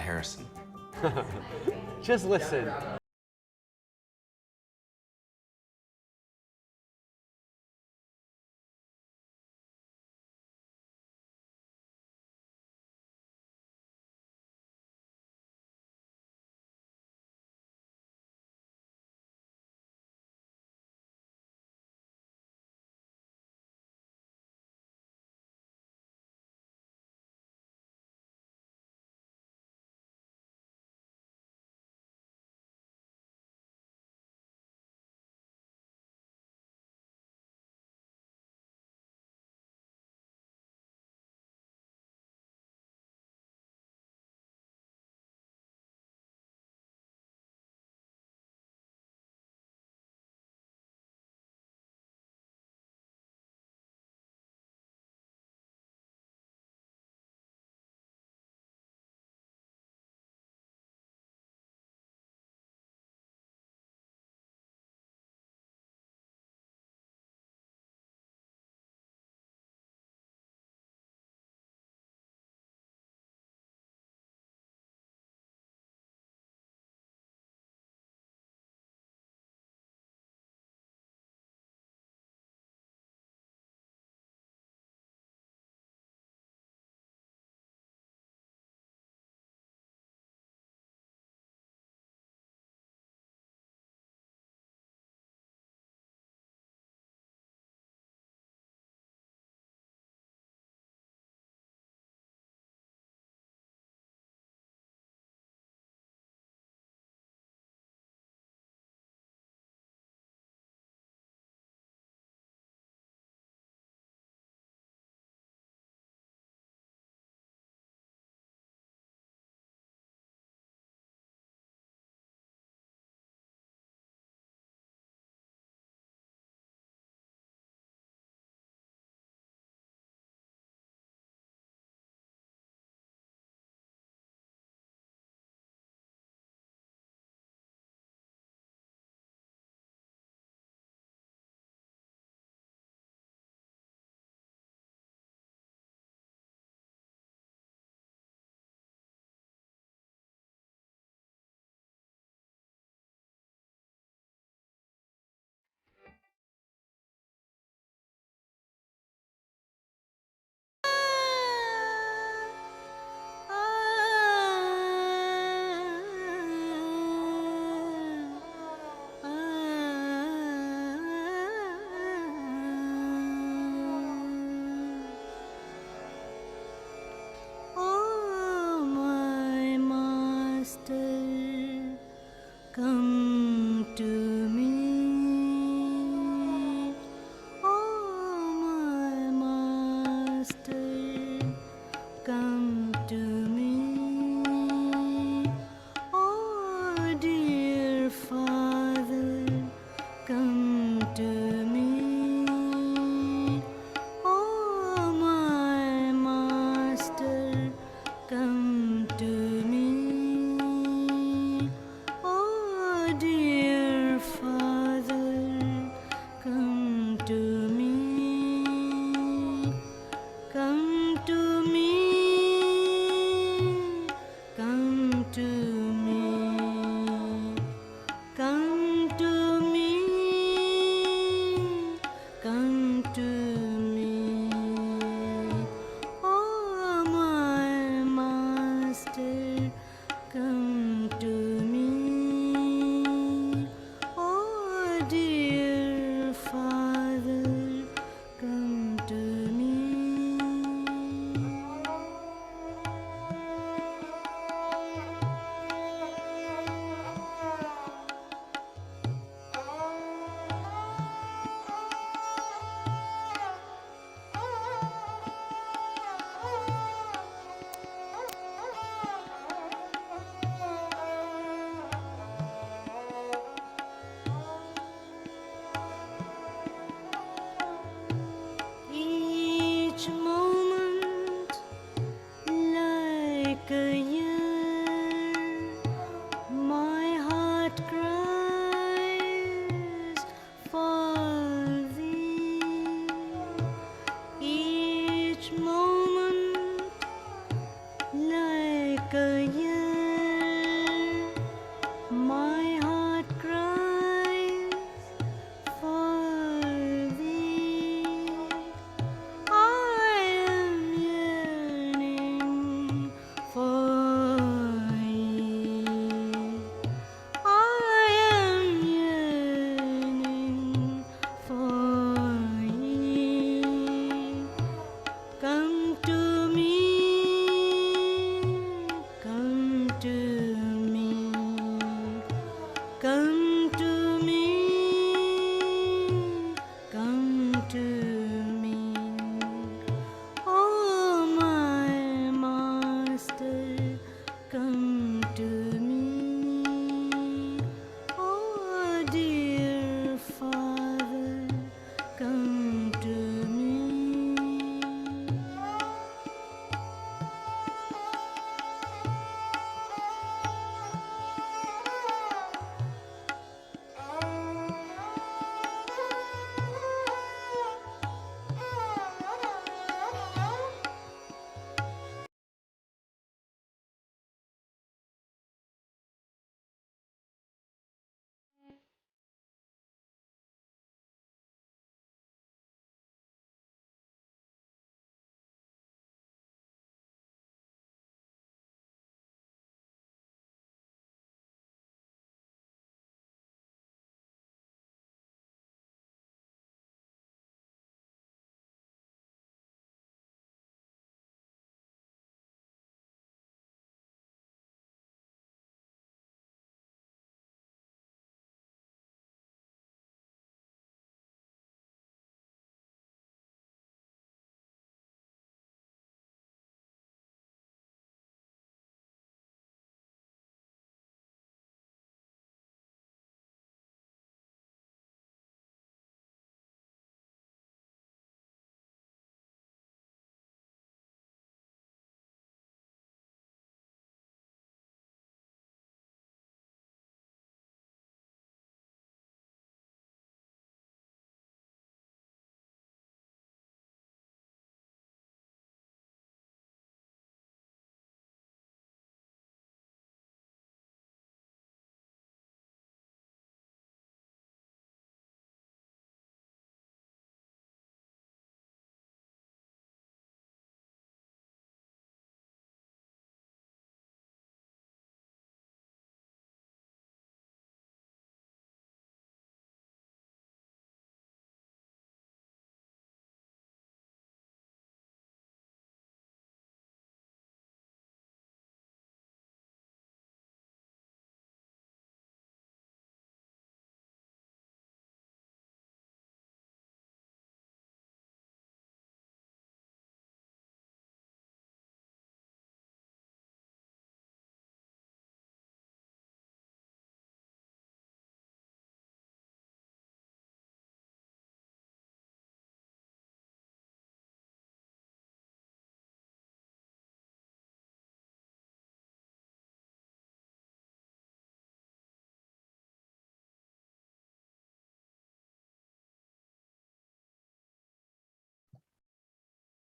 comparison. Just listen.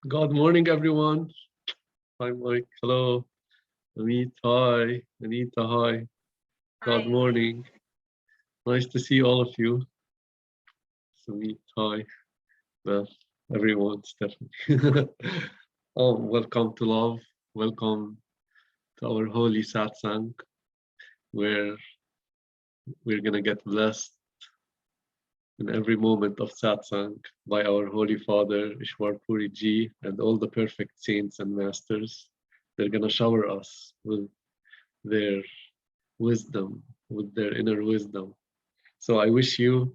Good morning, everyone. Hi, Mike. Hello. Amit, hi. Anita, hi. Good morning. Nice to see all of you. Amit, hi. Well, everyone, Stephanie. Welcome to love. Welcome to our holy satsang, where we're going to get blessed in every moment of satsang by our Holy Father, Ishwar Puri Ji, and all the perfect saints and masters. They're going to shower us with their wisdom, with their inner wisdom. So I wish you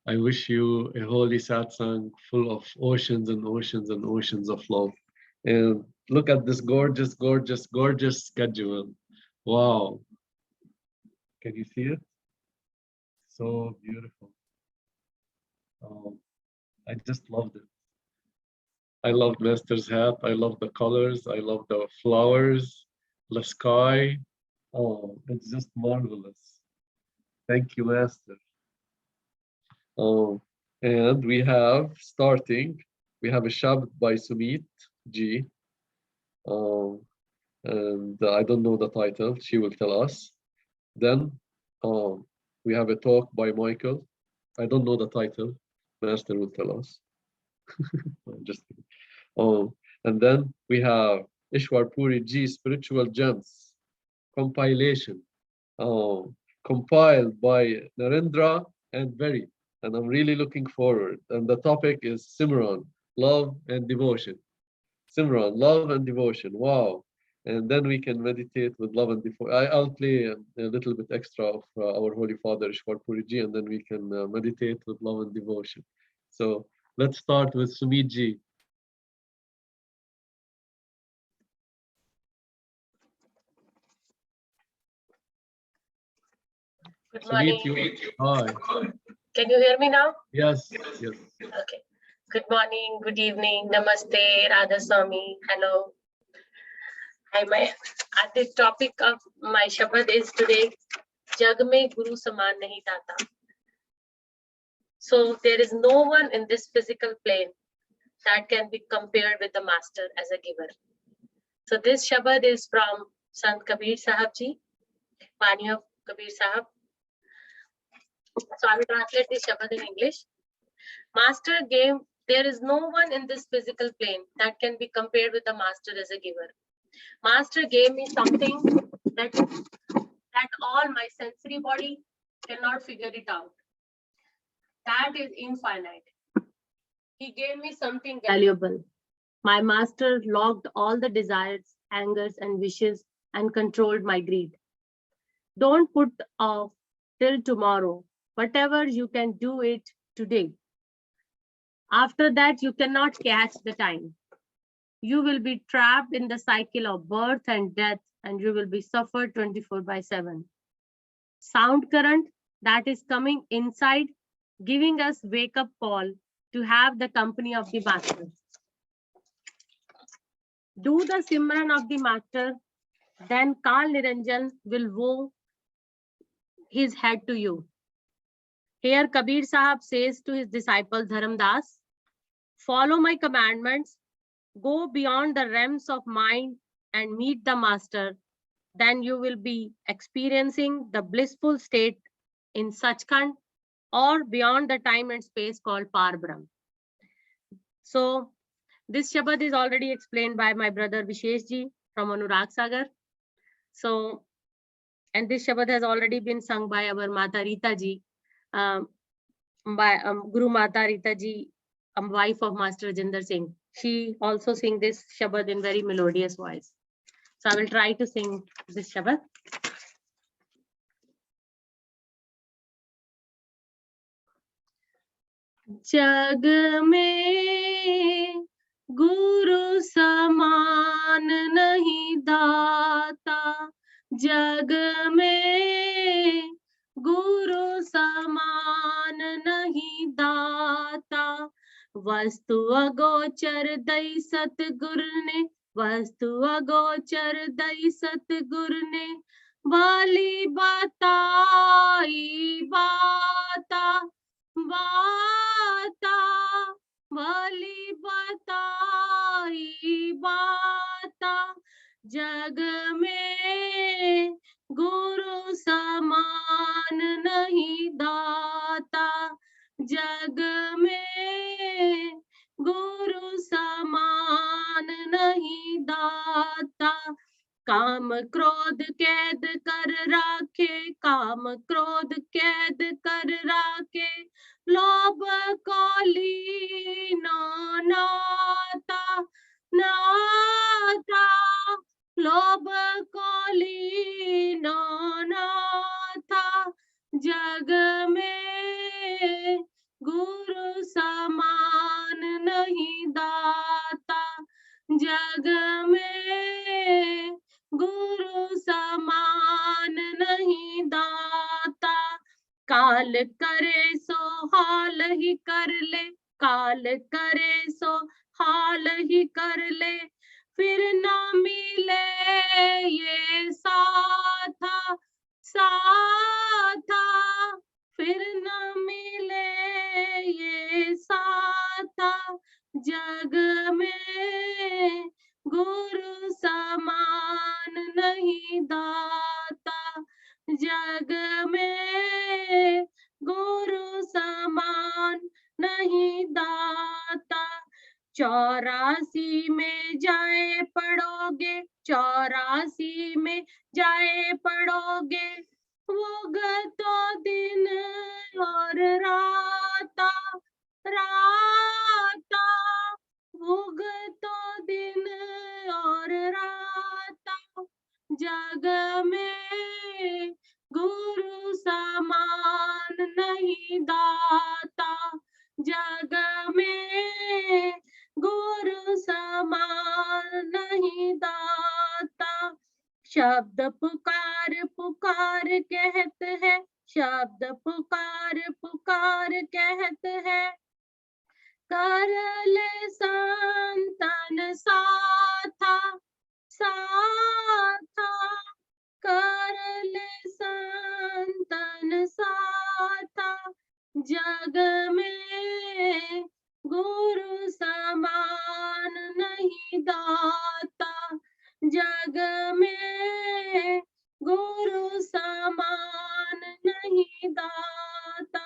a holy satsang full of oceans and oceans and oceans of love. And look at this gorgeous, gorgeous, gorgeous schedule. Wow. Can you see it? So beautiful. I just loved it. I loved Master's hat. I love the colors. I love the flowers, the sky. Oh, it's just marvelous. Thank you, Master. And we have starting, we have a Shabd by Sumit G. And I don't know the title. She will tell us. Then we have a talk by Michael. I don't know the title. Master will tell us. Just kidding. And then we have Ishwar Puri G Spiritual Gems compilation, compiled by Narendra and Very. And I'm really looking forward. And the topic is Simran, love and devotion. Simran, love and devotion. Wow. And then we can meditate with love and devotion. I'll play a little bit extra of our Holy Father, Ishwar Puriji, and then we can meditate with love and devotion. So let's start with Sumit Ji. Good morning. Hi. Can you hear me now? Yes. Okay. Good morning, good evening, namaste, Radha Swami, hello. The topic of my Shabad is today, Jag mein Guru Saman nahi tata. So there is no one in this physical plane that can be compared with the Master as a giver. So this Shabad is from Sant Kabir Sahab Ji, Bani of Kabir Sahab. So I will translate this Shabad in English. Master gave, there is no one in this physical plane that can be compared with the Master as a giver. Master gave me something that all my sensory body cannot figure it out. That is infinite. He gave me something valuable. My Master locked all the desires, angers, and wishes and controlled my greed. Don't put off till tomorrow. Whatever you can do it today. After that, you cannot catch the time. You will be trapped in the cycle of birth and death, and you will be suffered 24/7. Sound current that is coming inside, giving us wake-up call to have the company of the Master. Do the Simran of the Master, then Kal Niranjan will woe his head to you. Here Kabir Sahab says to his disciple Dharam Das, follow my commandments, go beyond the realms of mind and meet the Master. Then you will be experiencing the blissful state in Sachkhand or beyond the time and space called Parbrahm. So this Shabad is already explained by my brother Vishesh Ji from Anurag Sagar. So, and this Shabad has already been sung by our Mata Rita Ji, by Guru Mata Rita Ji, wife of Master Rajinder Singh. She also sings this Shabad in very melodious voice. So I will try to sing this Shabad. जग में गुरु समान नहीं दाता, जग में गुरु समान नहीं दाता, वस्तु अगोचर दई सतगुर ने, वस्तु अगोचर दई सतगुर ने, वाली बताई बाता, बाता वाली बताई बाता, जग में गुरु समान नहीं दाता, जग में गुरु समान नहीं दाता। काम क्रोध कैद कर राखे, काम क्रोध कैद कर राखे, लोभ को लीनो नाता, नाता, लोभ को लीनो नाथा, जग में गुरु समान नहीं दाता, जग में गुरु समान नहीं दाता। काल करे सो हाल ही कर ले, काल करे सो हाल ही कर ले, फिर ना मिले ये साथा, साथा, फिर ना मिले ये साथा, जग में गुरु समान नहीं दाता, जग में गुरु समान नहीं दाता। 84 में जाए पढ़ोगे, 84 में जाए पढ़ोगे, वो तो दिन और राता, राता, उग तो दिन और राता, जग में गुरु समान नहीं दाता, जग में गुरु समान नहीं दाता। शब्द पुकार पुकार कहत है, शब्द पुकार पुकार कहत है, कर ले संतन साथा, साथा, कर ले संतन साथा, जग में गुरु समान नहीं दाता, जग में गुरु समान नहीं दाता।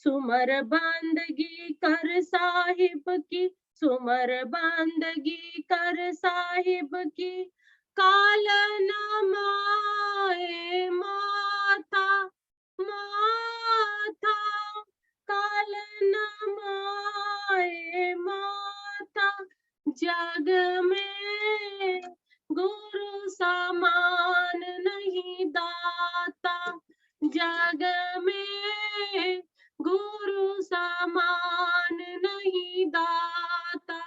सुमर बंदगी कर साहिब की, सुमर बंदगी कर साहिब की, काल न माए माथा, माथा, काल न माए माथा, जग में गुरु समान नहीं दाता, जग में गुरु समान नहीं दाता।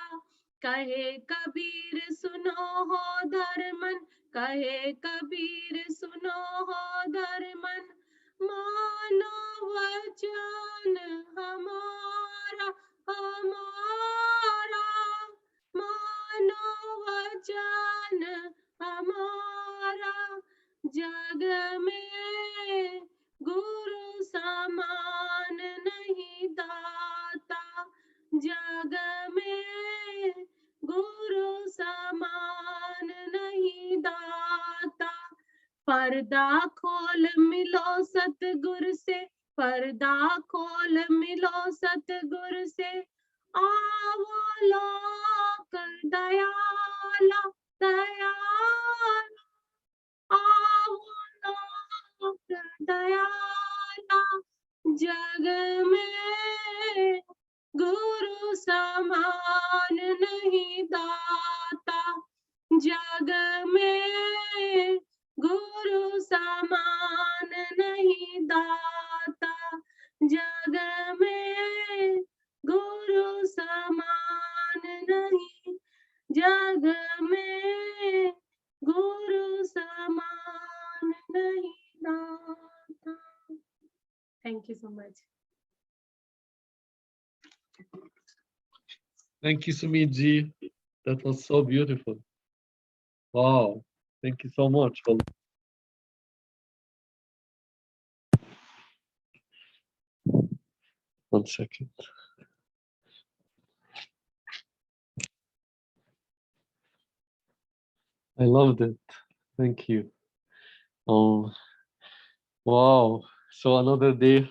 कहे कबीर सुनो हो धर्मन, कहे कबीर सुनो हो धर्मन, मानो वचन हमारा, हमारा, मानो वचन हमारा, जग में गुरु समान नहीं दाता, जग में गुरु समान नहीं दाता। पर्दा खोल मिलो सतगुरु से, पर्दा खोल मिलो सतगुरु से, आवो लोक दयाला, दयाला, आवो लोक दयाला, जग में गुरु समान नहीं दाता, जग में गुरु समान नहीं दाता, जग में गुरु समान नहीं, जग में गुरु समान नहीं दाता। Thank you so much. Thank you, Sumit ji. That was so beautiful. Wow. Thank you so much. One second. I loved it. Thank you. Um, wow. So another day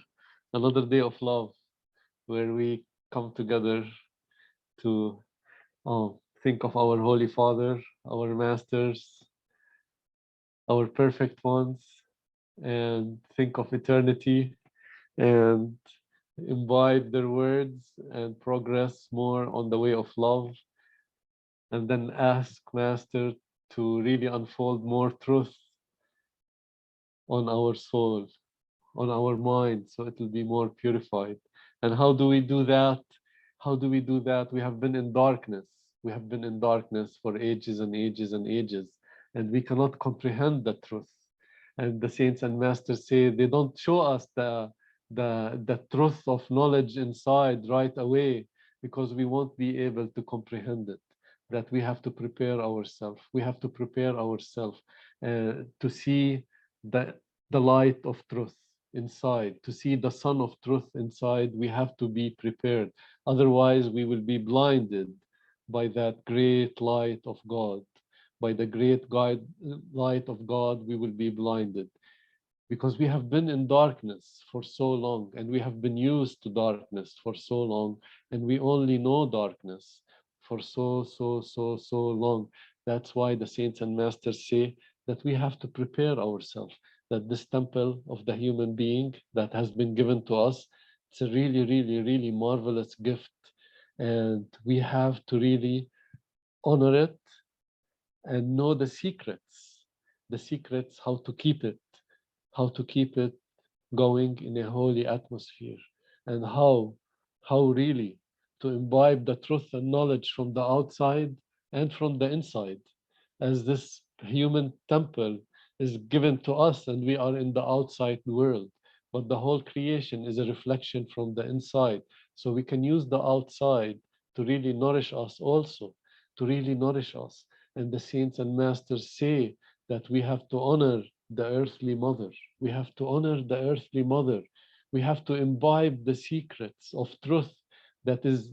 of love where we come together to think of our Holy Father, our masters, our perfect ones, and think of eternity and imbibe their words and progress more on the way of love, and then ask Master to really unfold more truth on our soul, on our mind, so it will be more purified. And how do we do that? How do we do that? We have been in darkness. We have been in darkness for ages and ages and ages, and we cannot comprehend the truth. And the saints and masters say they don't show us the truth of knowledge inside right away because we won't be able to comprehend it. That we have to prepare ourselves. We have to prepare ourselves to see the light of truth inside, to see the sun of truth inside. We have to be prepared. Otherwise, we will be blinded by that great light of God. By the great light of God, we will be blinded because we have been in darkness for so long and we have been used to darkness for so long and we only know darkness for so long. That's why the saints and masters say that we have to prepare ourselves, that this temple of the human being that has been given to us, it's a really marvelous gift, and we have to really honor it and know the secrets, how to keep it going in a holy atmosphere, and how really to imbibe the truth and knowledge from the outside and from the inside, as this human temple is given to us and we are in the outside world, but the whole creation is a reflection from the inside. So we can use the outside to really nourish us also, to really nourish us. And the saints and masters say that we have to honor the earthly mother. We have to honor the earthly mother. We have to imbibe the secrets of truth that is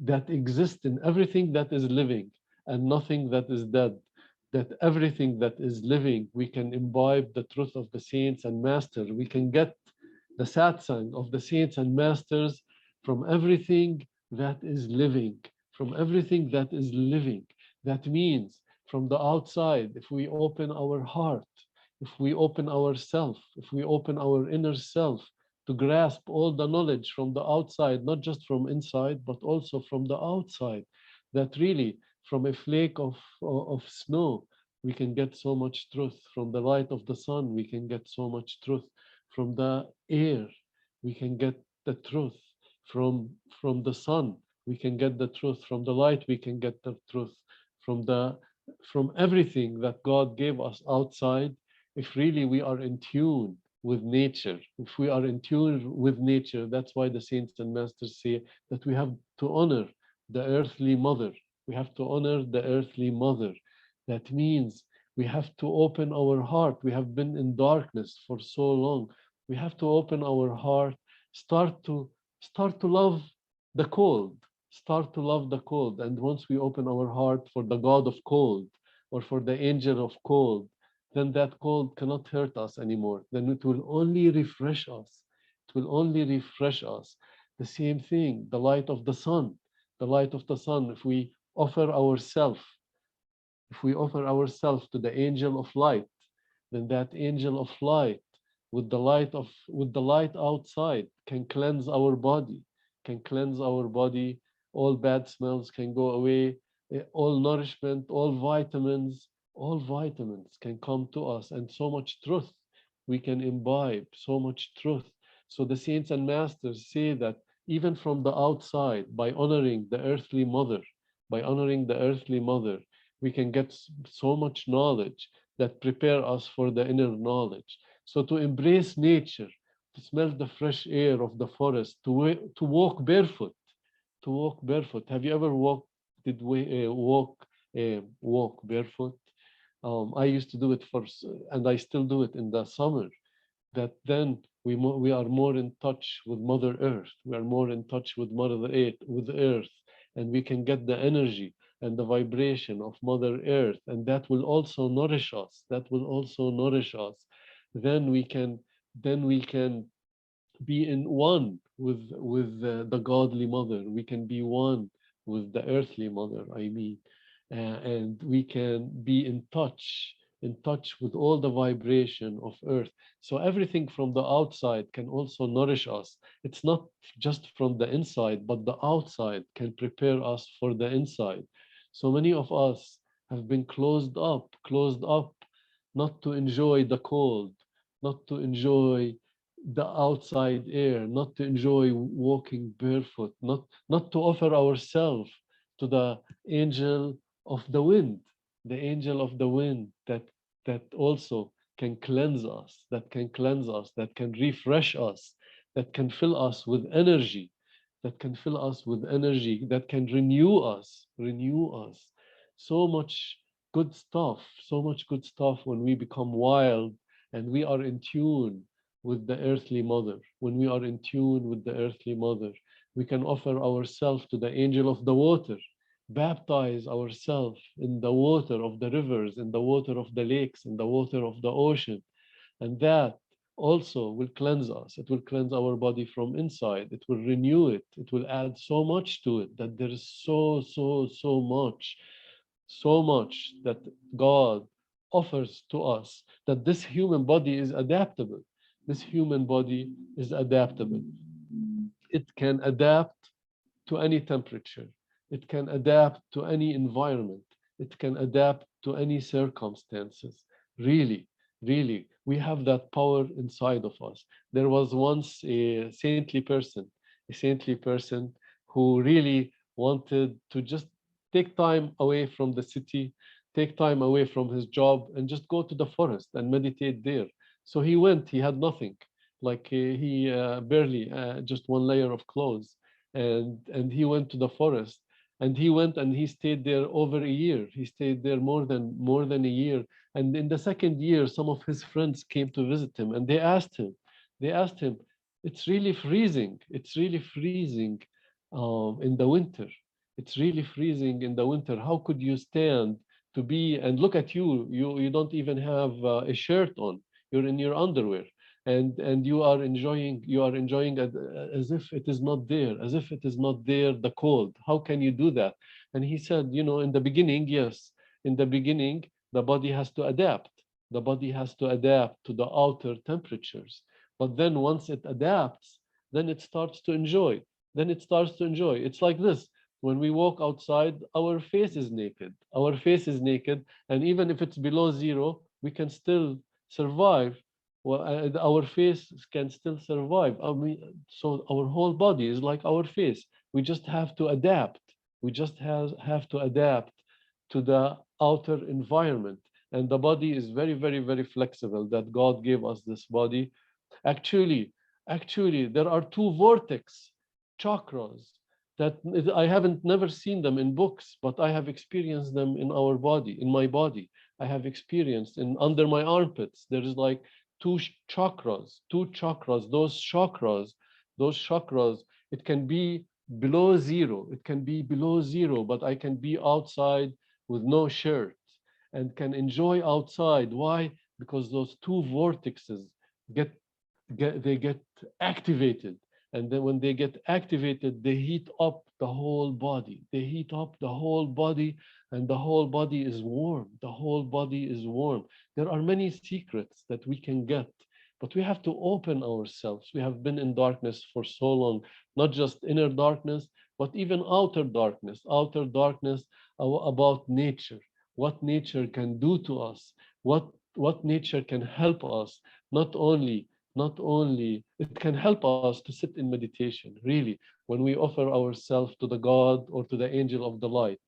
that exist in everything that is living and nothing that is dead. That everything that is living, we can imbibe the truth of the saints and masters. We can get the satsang of the saints and masters from everything that is living, from everything that is living. That means from the outside, if we open our heart, if we open ourself, if we open our inner self to grasp all the knowledge from the outside, not just from inside, but also from the outside, that really from a flake of snow, we can get so much truth. From the light of the sun, we can get so much truth. From the air, we can get the truth. From the sun, we can get the truth. From the light, we can get the truth. From everything that God gave us outside, if really we are in tune with nature, if we are in tune with nature, that's why the saints and masters say that we have to honor the earthly mother. We have to honor the earthly mother. That means we have to open our heart. We have been in darkness for so long. We have to open our heart, start to love the cold, start to love the cold. And once we open our heart for the God of cold or for the angel of cold, then that cold cannot hurt us anymore. Then it will only refresh us. It will only refresh us. The same thing, the light of the sun, the light of the sun. If we offer ourselves to the angel of light, then that angel of light with the light outside can cleanse our body, can cleanse our body. All bad smells can go away, all nourishment, all vitamins can come to us, and so much truth we can imbibe, so much truth. So the saints and masters say that even from the outside, by honoring the earthly mother, by honoring the earthly mother, we can get so much knowledge that prepare us for the inner knowledge. So to embrace nature, to smell the fresh air of the forest, to walk barefoot, to walk barefoot. Have you ever walk barefoot? I used to do it first, and I still do it in the summer. That then we are more in touch with Mother Earth. We are more in touch with Mother Earth, and we can get the energy and the vibration of Mother Earth, and that will also nourish us. That will also nourish us. Then we can, then we can be in one with the godly mother. We can be one with the earthly mother, I mean, and we can be in touch with all the vibration of earth. So everything from the outside can also nourish us. It's not just from the inside, but the outside can prepare us for the inside. So many of us have been closed up, not to enjoy the cold, not to enjoy the outside air, not to enjoy walking barefoot, not to offer ourselves to the angel of the wind, the angel of the wind that also can cleanse us, that can cleanse us, that can refresh us, that can fill us with energy, that can fill us with energy, that can renew us. So much good stuff, so much good stuff when we become wild and we are in tune with the earthly mother. When we are in tune with the earthly mother, we can offer ourselves to the angel of the water, baptize ourselves in the water of the rivers, in the water of the lakes, in the water of the ocean. And that also will cleanse us. It will cleanse our body from inside. It will renew it. It will add so much to it that there is so much that God offers to us, that this human body is adaptable. This human body is adaptable. It can adapt to any temperature. It can adapt to any environment. It can adapt to any circumstances. Really, really, we have that power inside of us. There was once a saintly person who really wanted to just take time away from the city, take time away from his job, and just go to the forest and meditate there. So he went, he had nothing, like he barely just one layer of clothes, and he went to the forest, and he went and he stayed there over a year. He stayed there more than a year. And in the second year, some of his friends came to visit him, and they asked him, it's really freezing. It's really freezing in the winter. It's really freezing in the winter. How could you stand to be, and look at you, you don't even have a shirt on. You're in your underwear, and you are enjoying it as if it is not there, as if it is not there, the cold. How can you do that? And he said, in the beginning, yes, in the beginning, the body has to adapt. The body has to adapt to the outer temperatures. But then once it adapts, then it starts to enjoy. Then it starts to enjoy. It's like this. When we walk outside, our face is naked. Our face is naked. And even if it's below zero, we can still survive. Well, our face can still survive. I mean, so our whole body is like our face. We just have to adapt. We just have to adapt to the outer environment. And the body is very, very, very flexible, that God gave us this body. Actually, there are two vortex chakras that I haven't never seen them in books, but I have experienced them in our body, in my body. I have experienced in under my armpits. There is like two chakras. Those chakras. It can be below zero. It can be below zero, but I can be outside with no shirt and can enjoy outside. Why? Because those two vortexes get get activated, and then when they get activated, they heat up the whole body. They heat up the whole body, and the whole body is warm. The whole body is warm. There are many secrets that we can get, but we have to open ourselves. We have been in darkness for so long, not just inner darkness, but even outer darkness. About nature, what nature can do to us, what nature can help us. Not only it can help us to sit in meditation, really, when we offer ourselves to the God or to the angel of the light,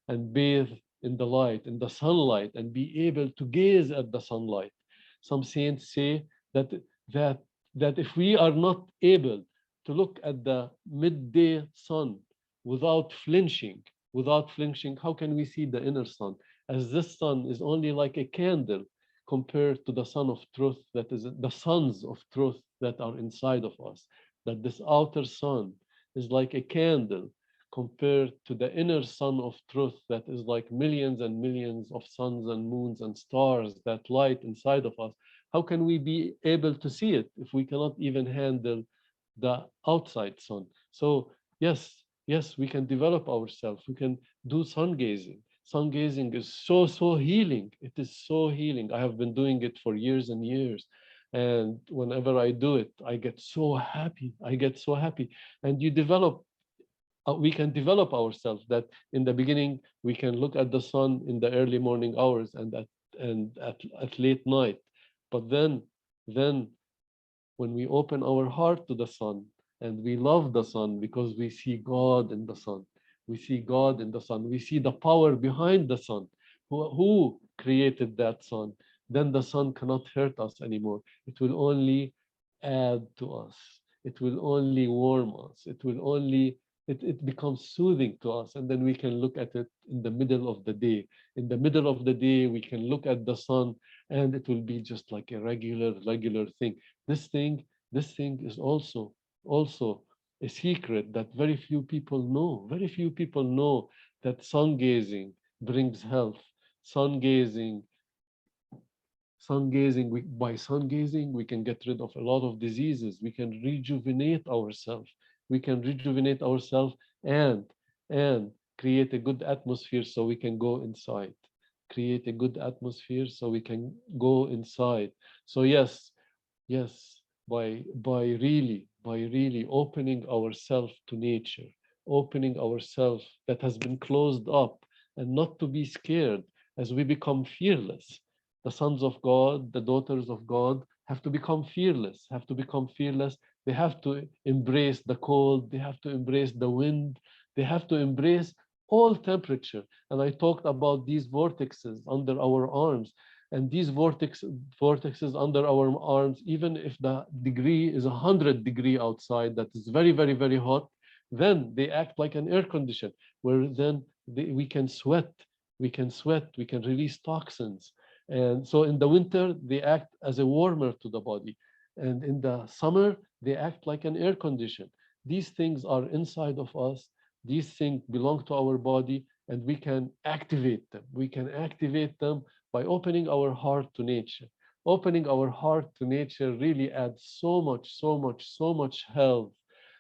and bathe in the light, in the sunlight, and be able to gaze at the sunlight. Some saints say that that that if we are not able to look at the midday sun without flinching, how can we see the inner sun? As this sun is only like a candle compared to the sun of truth, that is the suns of truth that are inside of us. That this outer sun is like a candle compared to the inner sun of truth that is like millions and millions of suns and moons and stars that light inside of us. How can we be able to see it if we cannot even handle the outside sun? So yes, yes, we can develop ourselves. We can do sun gazing. Sun gazing is so healing. It is so healing. I have been doing it for years and years. And whenever I do it, I get so happy. I get so happy. And you develop, we can develop ourselves that in the beginning, we can look at the sun in the early morning hours and at late night. But then when we open our heart to the sun and we love the sun because we see God in the sun. We see God in the sun. We see the power behind the sun. Who created that sun? Then the sun cannot hurt us anymore. It will only add to us. It will only warm us. It becomes soothing to us. And then we can look at it in the middle of the day. In the middle of the day, we can look at the sun and it will be just like a regular thing. This thing is also a secret that very few people know. Very few people know that sun gazing brings health. Sun gazing, by sun gazing, we can get rid of a lot of diseases. We can rejuvenate ourselves. We can rejuvenate ourselves and and create a good atmosphere so we can go inside. Create a good atmosphere so we can go inside. So yes, yes, by really opening ourselves to nature, opening ourselves that has been closed up, and not to be scared as we become fearless. The sons of God, the daughters of God have to become fearless, have to become fearless. They have to embrace the cold, they have to embrace the wind, they have to embrace all temperature. And I talked about these vortexes under our arms. And these vortexes under our arms, even if the degree is 100 degree outside, that is very hot, then they act like an air condition, where then we can sweat, we can release toxins. And so in the winter, they act as a warmer to the body. And in the summer, they act like an air condition. These things are inside of us. These things belong to our body, and we can activate them. We can activate them by opening our heart to nature. Opening our heart to nature really adds so much health,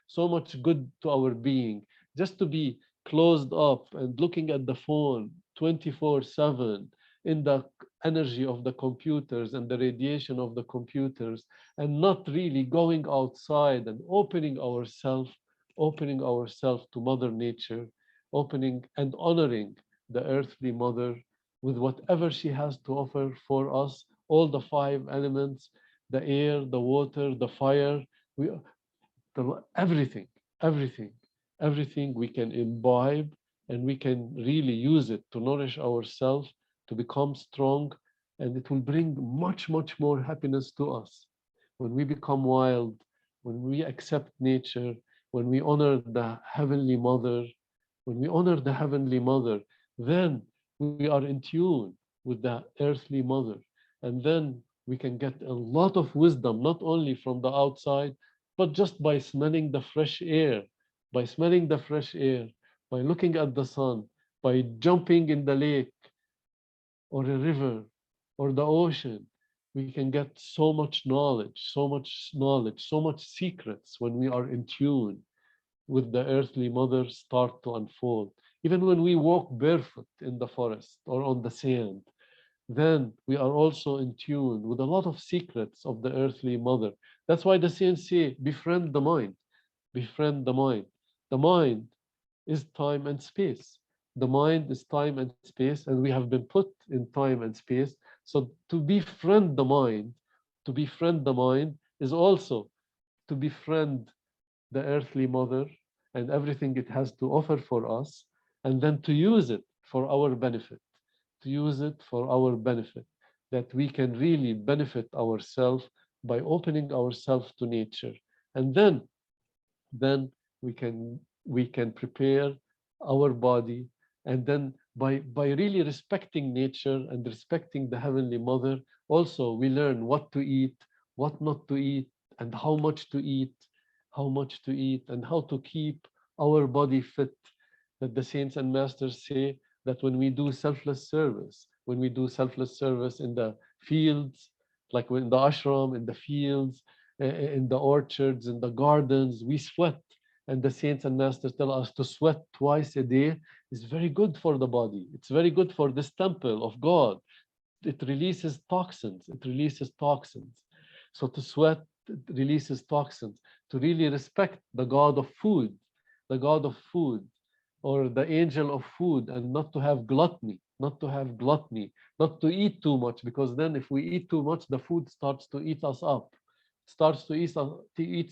so much good to our being. Just to be closed up and looking at the phone 24/7 in the energy of the computers and the radiation of the computers, and not really going outside and opening ourselves to Mother Nature, opening and honoring the earthly mother with whatever she has to offer for us, all the five elements, the air, the water, the fire, we, everything, everything, everything we can imbibe, and we can really use it to nourish ourselves, to become strong, and it will bring much more happiness to us. When we become wild, when we accept nature, when we honor the Heavenly Mother, then we are in tune with the earthly mother. And then we can get a lot of wisdom, not only from the outside, but just by smelling the fresh air, by looking at the sun, by jumping in the lake or a river or the ocean. We can get so much secrets when we are in tune with the earthly mother start to unfold. Even when we walk barefoot in the forest or on the sand, then we are also in tune with a lot of secrets of the earthly mother. That's why the saints say, befriend the mind, befriend the mind. The mind is time and space. The mind is time and space, and we have been put in time and space. So to befriend the mind is also to befriend the earthly mother and everything it has to offer for us, and then to use it for our benefit, that we can really benefit ourselves by opening ourselves to nature. And then we can prepare our body, and then by really respecting nature and respecting the Heavenly Mother, also we learn what to eat, what not to eat, and how much to eat, and how to keep our body fit, that the saints and masters say that when we do selfless service, when we do selfless service in the fields, like in the ashram, in the fields, in the orchards, in the gardens, we sweat. And the saints and masters tell us to sweat twice a day is very good for the body. It's very good for this temple of God. It releases toxins. It releases toxins. So to sweat, it releases toxins. To really respect the God of food, the God of food, or the angel of food, and not to have gluttony, not to have gluttony, not to eat too much, because then if we eat too much, the food starts to eat us up, starts to eat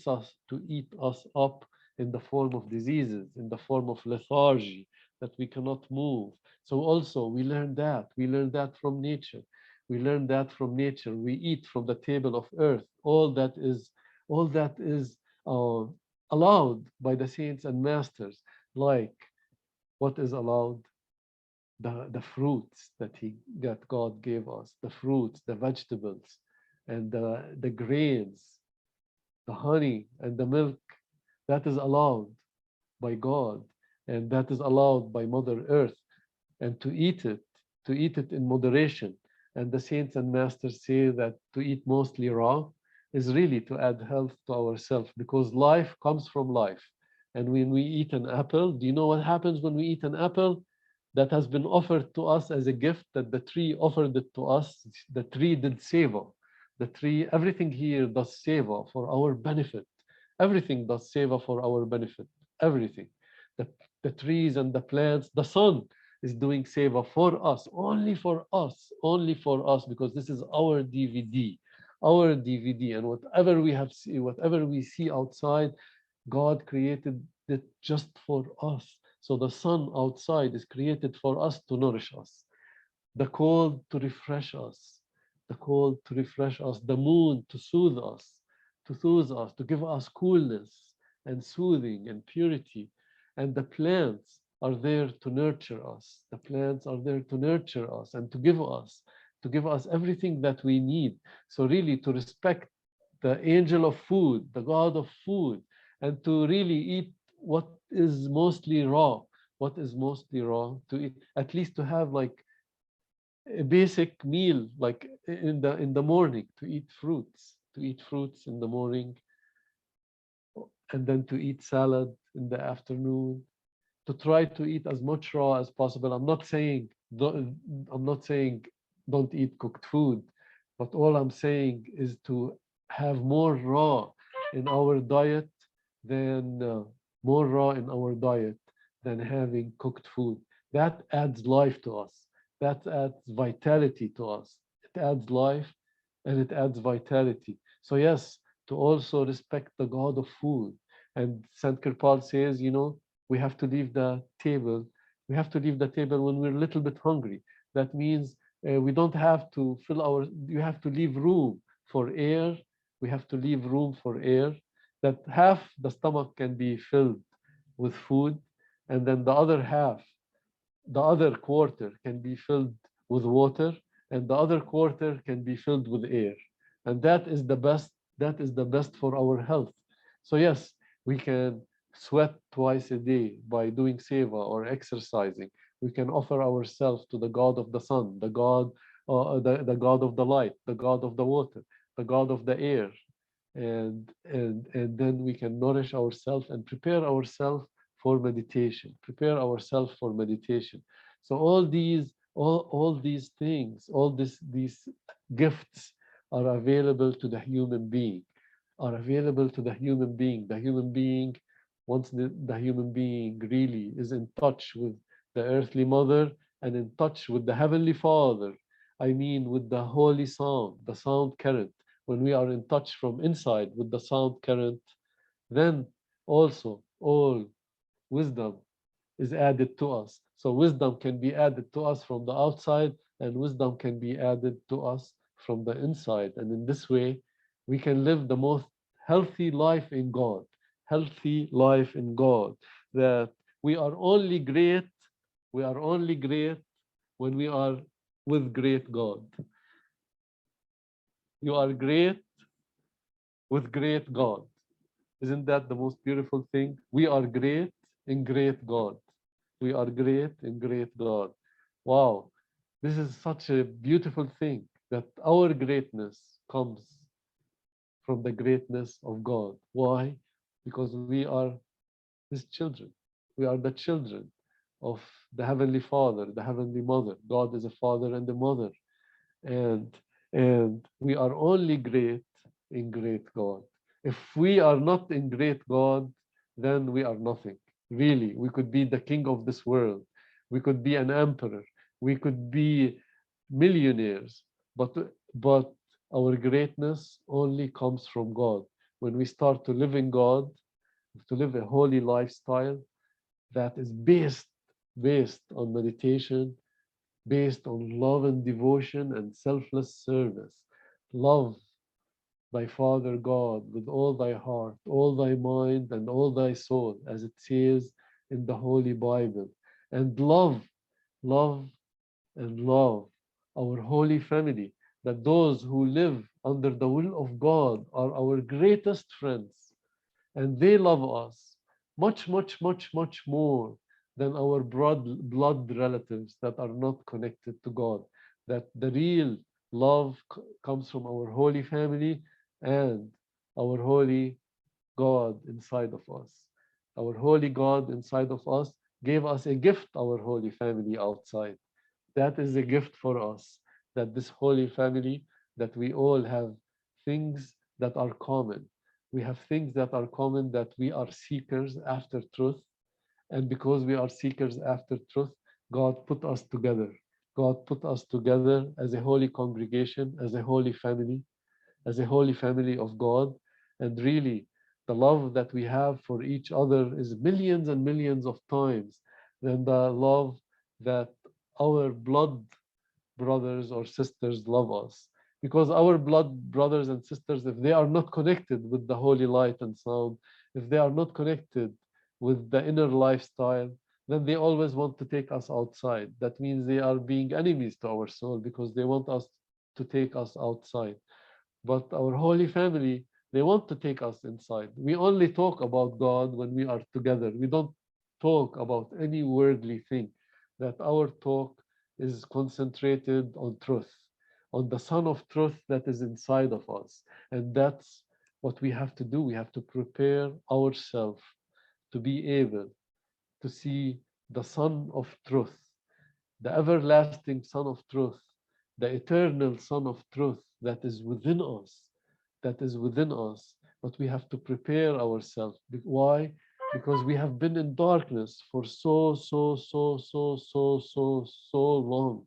us up in the form of diseases, in the form of lethargy, that we cannot move. So also we learn that. We learn that from nature. We learn that from nature. We eat from the table of earth. All that is allowed by the saints and masters, like what is allowed, the fruits that God gave us, the fruits, the vegetables, and the grains, the honey and the milk, that is allowed by God, and that is allowed by Mother Earth, and to eat it in moderation. And the saints and masters say that to eat mostly raw is really to add health to ourselves, because life comes from life. And when we eat an apple, do you know what happens when we eat an apple that has been offered to us as a gift, that the tree offered it to us? The tree did seva. The tree, everything here does seva for our benefit. Everything does seva for our benefit. Everything. The, the trees and the plants, the sun is doing seva for us, only for us, only for us, because this is our DVD, our DVD. And whatever we have seen, whatever we see outside, God created it just for us. So the sun outside is created for us to nourish us, the cold to refresh us, the cold to refresh us, the moon to soothe us, to give us coolness and soothing and purity. And the plants are there to nurture us. The plants are there to nurture us and to give us everything that we need. So really to respect the angel of food, the God of food, and to really eat what is mostly raw, to eat, at least to have like a basic meal, like in the morning, to eat fruits in the morning, and then to eat salad in the afternoon, to try to eat as much raw as possible. I'm not saying don't eat cooked food, but all I'm saying is to have more raw in our diet than having cooked food. That adds life to us. That adds vitality to us. It adds life and it adds vitality. So yes, to also respect the God of food. And Sant Kirpal says, we have to leave the table. We have to leave the table when we're a little bit hungry. That means we don't have to you have to leave room for air. We have to leave room for air, that half the stomach can be filled with food, and then the other half, the other quarter can be filled with water, and the other quarter can be filled with air. And that is the best for our health. So yes, we can sweat twice a day by doing seva or exercising. We can offer ourselves to the God of the sun, the God of the light, the God of the water, the God of the air. And then we can nourish ourselves and prepare ourselves for meditation. So all these things, these gifts are available to the human being. The human being, once the human being really is in touch with the earthly mother and in touch with the heavenly Father, I mean with the holy sound, the sound current, when we are in touch from inside with the sound current, then also all wisdom is added to us. So wisdom can be added to us from the outside, and wisdom can be added to us from the inside. And in this way, we can live the most healthy life in God. That we are only great when we are with great God. You are great with great God. Isn't that the most beautiful thing? We are great in great God. We are great in great God. Wow, this is such a beautiful thing that our greatness comes from the greatness of God. Why? Because we are His children. We are the children of the Heavenly Father, the Heavenly Mother. God is a father and a mother. And, and we are only great in great God. If we are not in great God, then we are nothing. Really, we could be the king of this world. We could be an emperor. We could be millionaires. But our greatness only comes from God. When we start to live in God, to live a holy lifestyle that is based on meditation, based on love and devotion and selfless service. Love thy Father God with all thy heart, all thy mind, and all thy soul, as it says in the Holy Bible. And love, and love our holy family, that those who live under the will of God are our greatest friends, and they love us much, much, much, much more than our blood relatives that are not connected to God. That the real love comes from our holy family and our holy God inside of us. Our holy God inside of us gave us a gift, our holy family outside. That is a gift for us, that this holy family, that we all have things that are common. We have things that are common, that we are seekers after truth. And because we are seekers after truth, God put us together. God put us together as a holy congregation, as a holy family, as a holy family of God. And really, the love that we have for each other is millions and millions of times than the love that our blood brothers or sisters love us. Because our blood brothers and sisters, if they are not connected with the holy light and sound, if they are not connected with the inner lifestyle, then they always want to take us outside. That means they are being enemies to our soul because they want us to take us outside. But our holy family, they want to take us inside. We only talk about God when we are together. We don't talk about any worldly thing. That our talk is concentrated on truth, on the Son of Truth that is inside of us. And that's what we have to do. We have to prepare ourselves to be able to see the Son of Truth, the everlasting Son of Truth, the eternal Son of Truth that is within us, that is within us. But we have to prepare ourselves. Why? Because we have been in darkness for so long.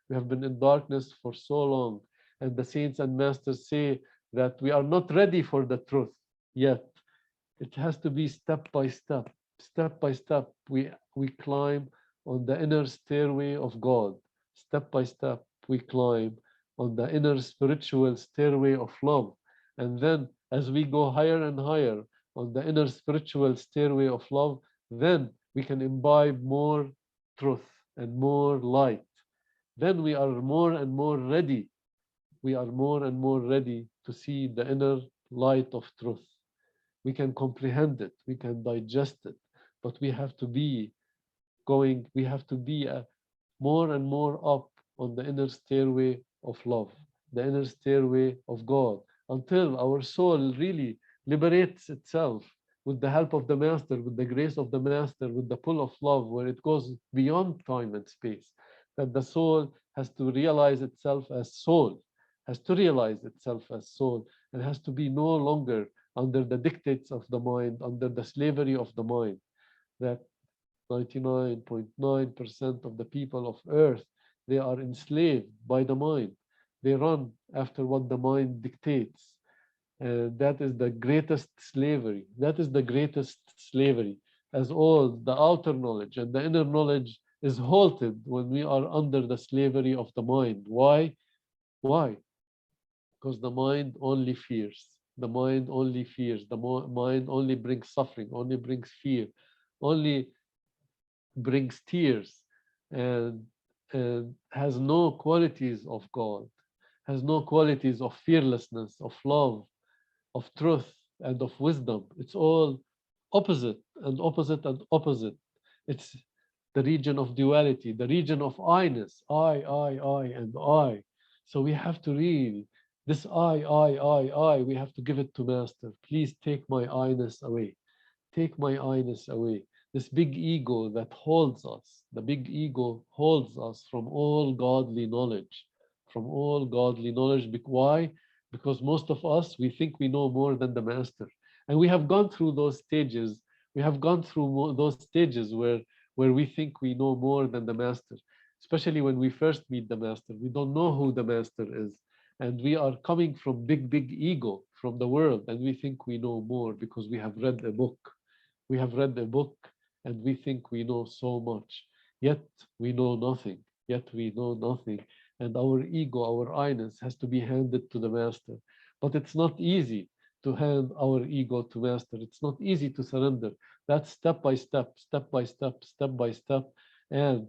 We have been in darkness for so long. And the saints and masters say that we are not ready for the truth yet. It has to be step by step. Step by step, we climb on the inner stairway of God. Step by step, we climb on the inner spiritual stairway of love. And then, as we go higher and higher on the inner spiritual stairway of love, then we can imbibe more truth and more light. Then we are more and more ready. We are more and more ready to see the inner light of truth. We can comprehend it, we can digest it, but we have to be we have to be more and more up on the inner stairway of love, the inner stairway of God, until our soul really liberates itself with the help of the Master, with the grace of the Master, with the pull of love, where it goes beyond time and space. That the soul has to realize itself as soul, has to realize itself as soul, and has to be no longer under the dictates of the mind, under the slavery of the mind. That 99.9% of the people of earth, they are enslaved by the mind. They run after what the mind dictates. And that is the greatest slavery. That is the greatest slavery, as all the outer knowledge and the inner knowledge is halted when we are under the slavery of the mind. Why? Why? Because the mind only fears. The mind only fears. The mind only brings suffering, only brings fear, only brings tears, and, and has no qualities of God, has no qualities of fearlessness, of love, of truth, and of wisdom. It's all opposite and opposite and opposite. It's the region of duality, the region of I-ness, I, and I. So we have to really, this I, we have to give it to Master. Please take my I-ness away. Take my I-ness away. This big ego that holds us, the big ego holds us from all godly knowledge, from all godly knowledge. Why? Because most of us, we think we know more than the Master. And we have gone through those stages. We have gone through those stages where we think we know more than the Master, especially when we first meet the Master. We don't know who the Master is. And we are coming from big ego from the world. And we think we know more because we have read a book. We have read a book and we think we know so much. Yet we know nothing. Yet we know nothing. And our ego, our I-ness has to be handed to the Master. But it's not easy to hand our ego to Master. It's not easy to surrender. That's step by step, step by step, step by step. And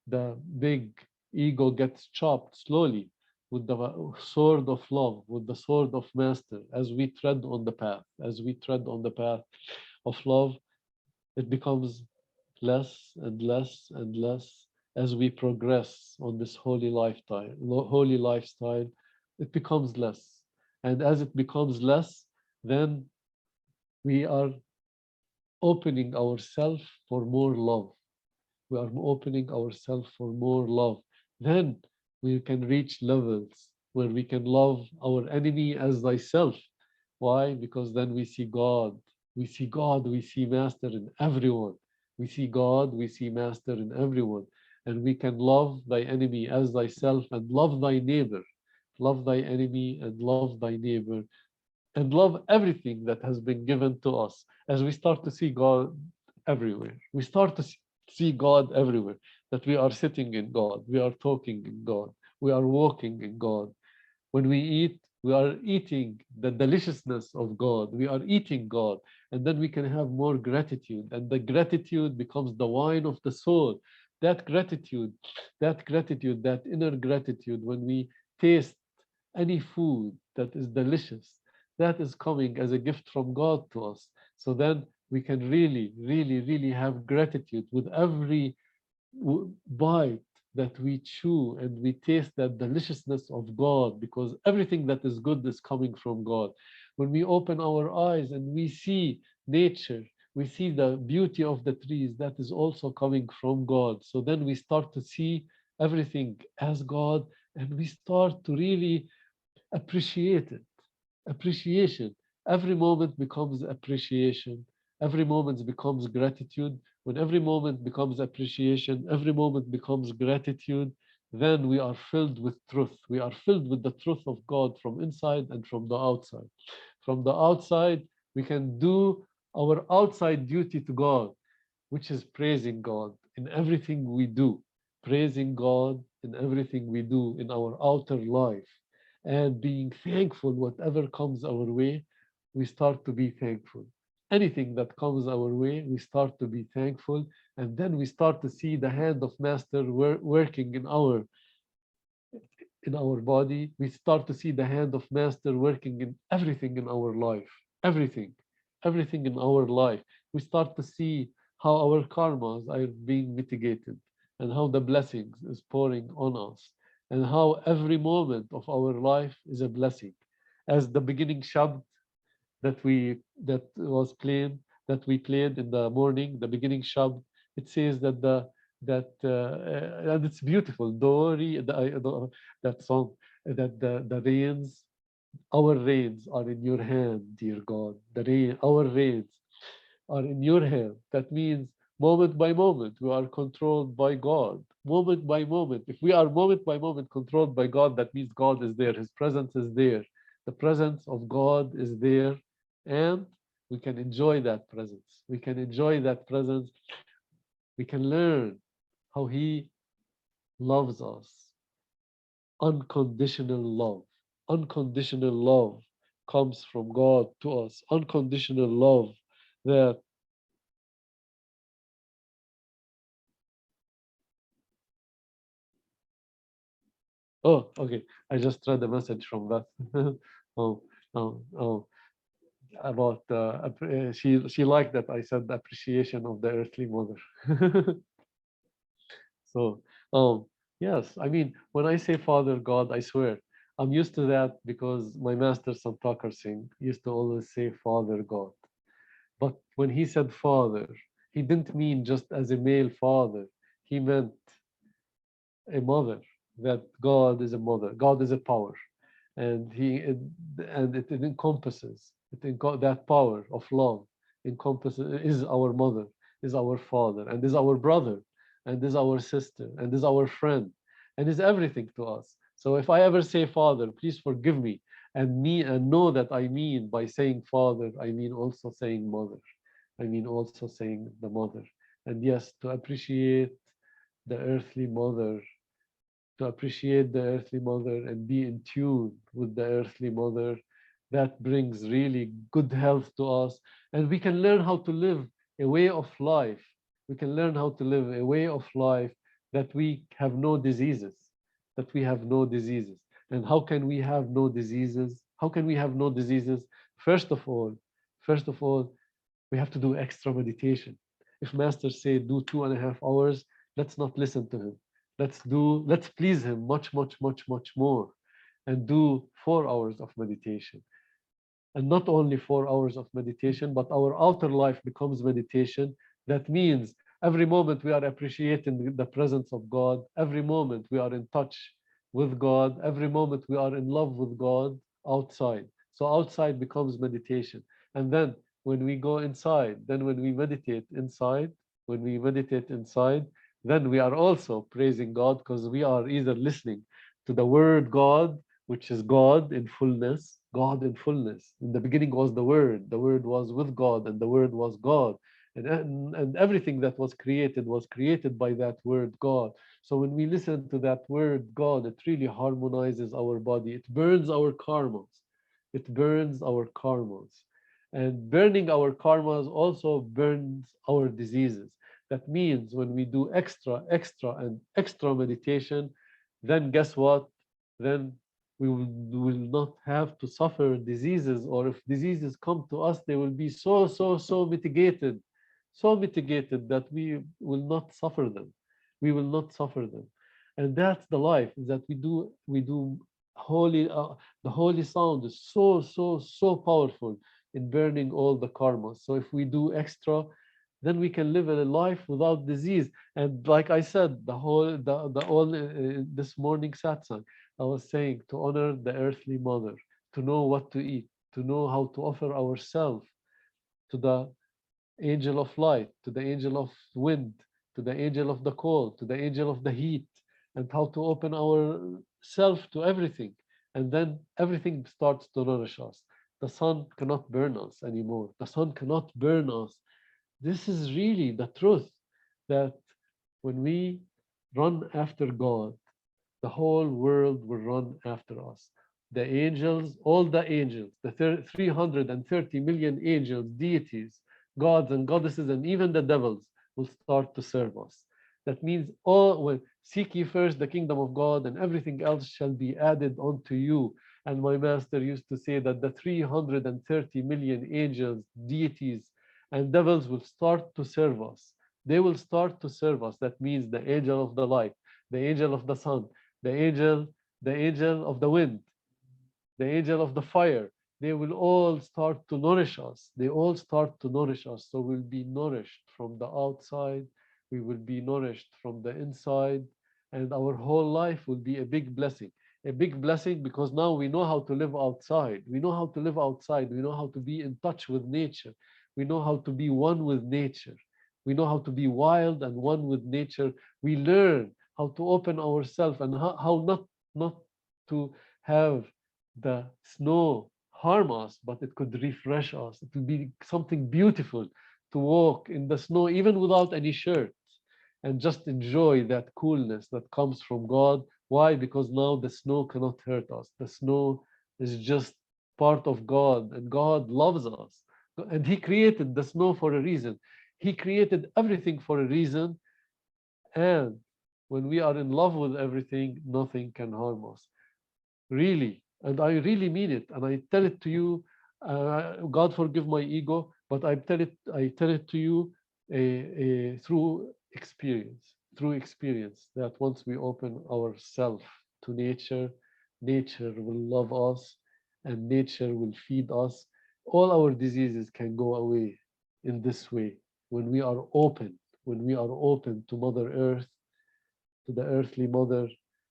the big ego gets chopped slowly with the sword of love, with the sword of Master, as we tread on the path, as we tread on the path of love. It becomes less and less and less as we progress on this holy lifestyle. It becomes less. And as it becomes less, then we are opening ourselves for more love. We are opening ourselves for more love. Then we can reach levels where we can love our enemy as thyself. Why? Because then we see God. We see God, we see Master in everyone. We see God, we see Master in everyone. And we can love thy enemy as thyself and love thy neighbor. Love thy enemy and love thy neighbor. And love everything that has been given to us as we start to see God everywhere. We start to see God everywhere, that we are sitting in God, we are talking in God, we are walking in God. When we eat, we are eating the deliciousness of God. We are eating God. And then we can have more gratitude. And the gratitude becomes the wine of the soul. That gratitude, that inner gratitude, when we taste any food that is delicious, that is coming as a gift from God to us. So then we can really have gratitude with every bite that we chew, and we taste that deliciousness of God, because everything that is good is coming from God. When we open our eyes and we see nature, we see the beauty of the trees, that is also coming from God. So then we start to see everything as God, and we start to really appreciate it. Appreciation. Every moment becomes appreciation. Every moment becomes gratitude. When every moment becomes appreciation, every moment becomes gratitude, then we are filled with truth. We are filled with the truth of God from inside and from the outside. From the outside, we can do our outside duty to God, which is praising God in everything we do. Praising God in everything we do in our outer life, and being thankful whatever comes our way. We start to be thankful. Anything that comes our way, we start to be thankful, and then we start to see the hand of Master working in our body. We start to see the hand of Master working in everything in our life. Everything in our life. We start to see how our karmas are being mitigated, and how the blessings is pouring on us, and how every moment of our life is a blessing. As the beginning shabd that we played in the morning, the beginning shabd, it says that and it's beautiful. That song, that the rains, our rains are in your hand, dear God. Our rains are in your hand. That means moment by moment, we are controlled by God. Moment by moment. If we are moment by moment controlled by God, that means God is there. His presence is there. The presence of God is there. And we can enjoy that presence. We can enjoy that presence. We can learn how He loves us. Unconditional love. Unconditional love comes from God to us. Unconditional love that oh, okay. I just read a message from that. oh, oh, about she liked that I said the appreciation of the earthly mother. So, yes, I mean, when I say Father God, I swear, I'm used to that because my master, Sant Singh, used to always say Father God. But when he said Father, he didn't mean just as a male father. He meant a mother, that God is a mother, God is a power. And it encompasses, that power of love encompasses, is our mother, is our father, and is our brother, and is our sister, and is our friend, and is everything to us. So if I ever say Father, please forgive me, and know that I mean by saying Father, I mean also saying Mother. I mean also saying the mother. And yes, to appreciate the earthly mother, to appreciate the earthly mother and be in tune with the earthly mother, that brings really good health to us. And we can learn how to live a way of life. We can learn how to live a way of life that we have no diseases, that we have no diseases. And how can we have no diseases? How can we have no diseases? First of all, first of all, we have to do extra meditation. If Master say do 2.5 hours, let's not listen to him. Let's please him much, much, much, much more, and do 4 hours of meditation. And not only 4 hours of meditation, but our outer life becomes meditation. That means every moment we are appreciating the presence of God, every moment we are in touch with God, every moment we are in love with God outside. So outside becomes meditation. And then when we go inside, then when we meditate inside, when we meditate inside, then we are also praising God, because we are either listening to the word God, which is God in fullness, God in fullness. In the beginning was the Word was with God, and the Word was God. And everything that was created by that word God. So when we listen to that word God, it really harmonizes our body. It burns our karmas. It burns our karmas. And burning our karmas also burns our diseases. That means when we do extra, extra, and extra meditation, then guess what? Then we will not have to suffer diseases, or if diseases come to us, they will be so mitigated, so mitigated that we will not suffer them. We will not suffer them. And that's the life that we do holy. The holy sound is so powerful in burning all the karmas. So if we do extra, then we can live a life without disease. And like I said, the all this morning satsang, I was saying to honor the earthly mother, to know what to eat, to know how to offer ourselves to the angel of light, to the angel of wind, to the angel of the cold, to the angel of the heat, and how to open our self to everything. And then everything starts to nourish us. The sun cannot burn us anymore. The sun cannot burn us. This is really the truth, that when we run after God, the whole world will run after us. The angels, all the angels, the 330 million angels, deities, gods and goddesses, and even the devils will start to serve us. That means all, when seek ye first the kingdom of God, and everything else shall be added unto you. And my master used to say that the 330 million angels, deities, and devils will start to serve us. They will start to serve us. That means the angel of the light, the angel of the sun, the angel of the wind, the angel of the fire. They will all start to nourish us. They all start to nourish us. So we'll be nourished from the outside. We will be nourished from the inside. And our whole life will be a big blessing. A big blessing, because now we know how to live outside. We know how to live outside. We know how to be in touch with nature. We know how to be one with nature. We know how to be wild and one with nature. We learn how to open ourselves, and how not to have the snow harm us, but it could refresh us. It would be something beautiful to walk in the snow, even without any shirt, and just enjoy that coolness that comes from God. Why? Because now the snow cannot hurt us. The snow is just part of God, and God loves us. And He created the snow for a reason. He created everything for a reason. And when we are in love with everything, nothing can harm us. Really. And I really mean it. And I tell it to you, God forgive my ego, but I tell it to you through experience, true experience that once we open ourselves to nature, nature will love us and nature will feed us. All our diseases can go away in this way when we are open, when we are open to Mother Earth, to the earthly mother,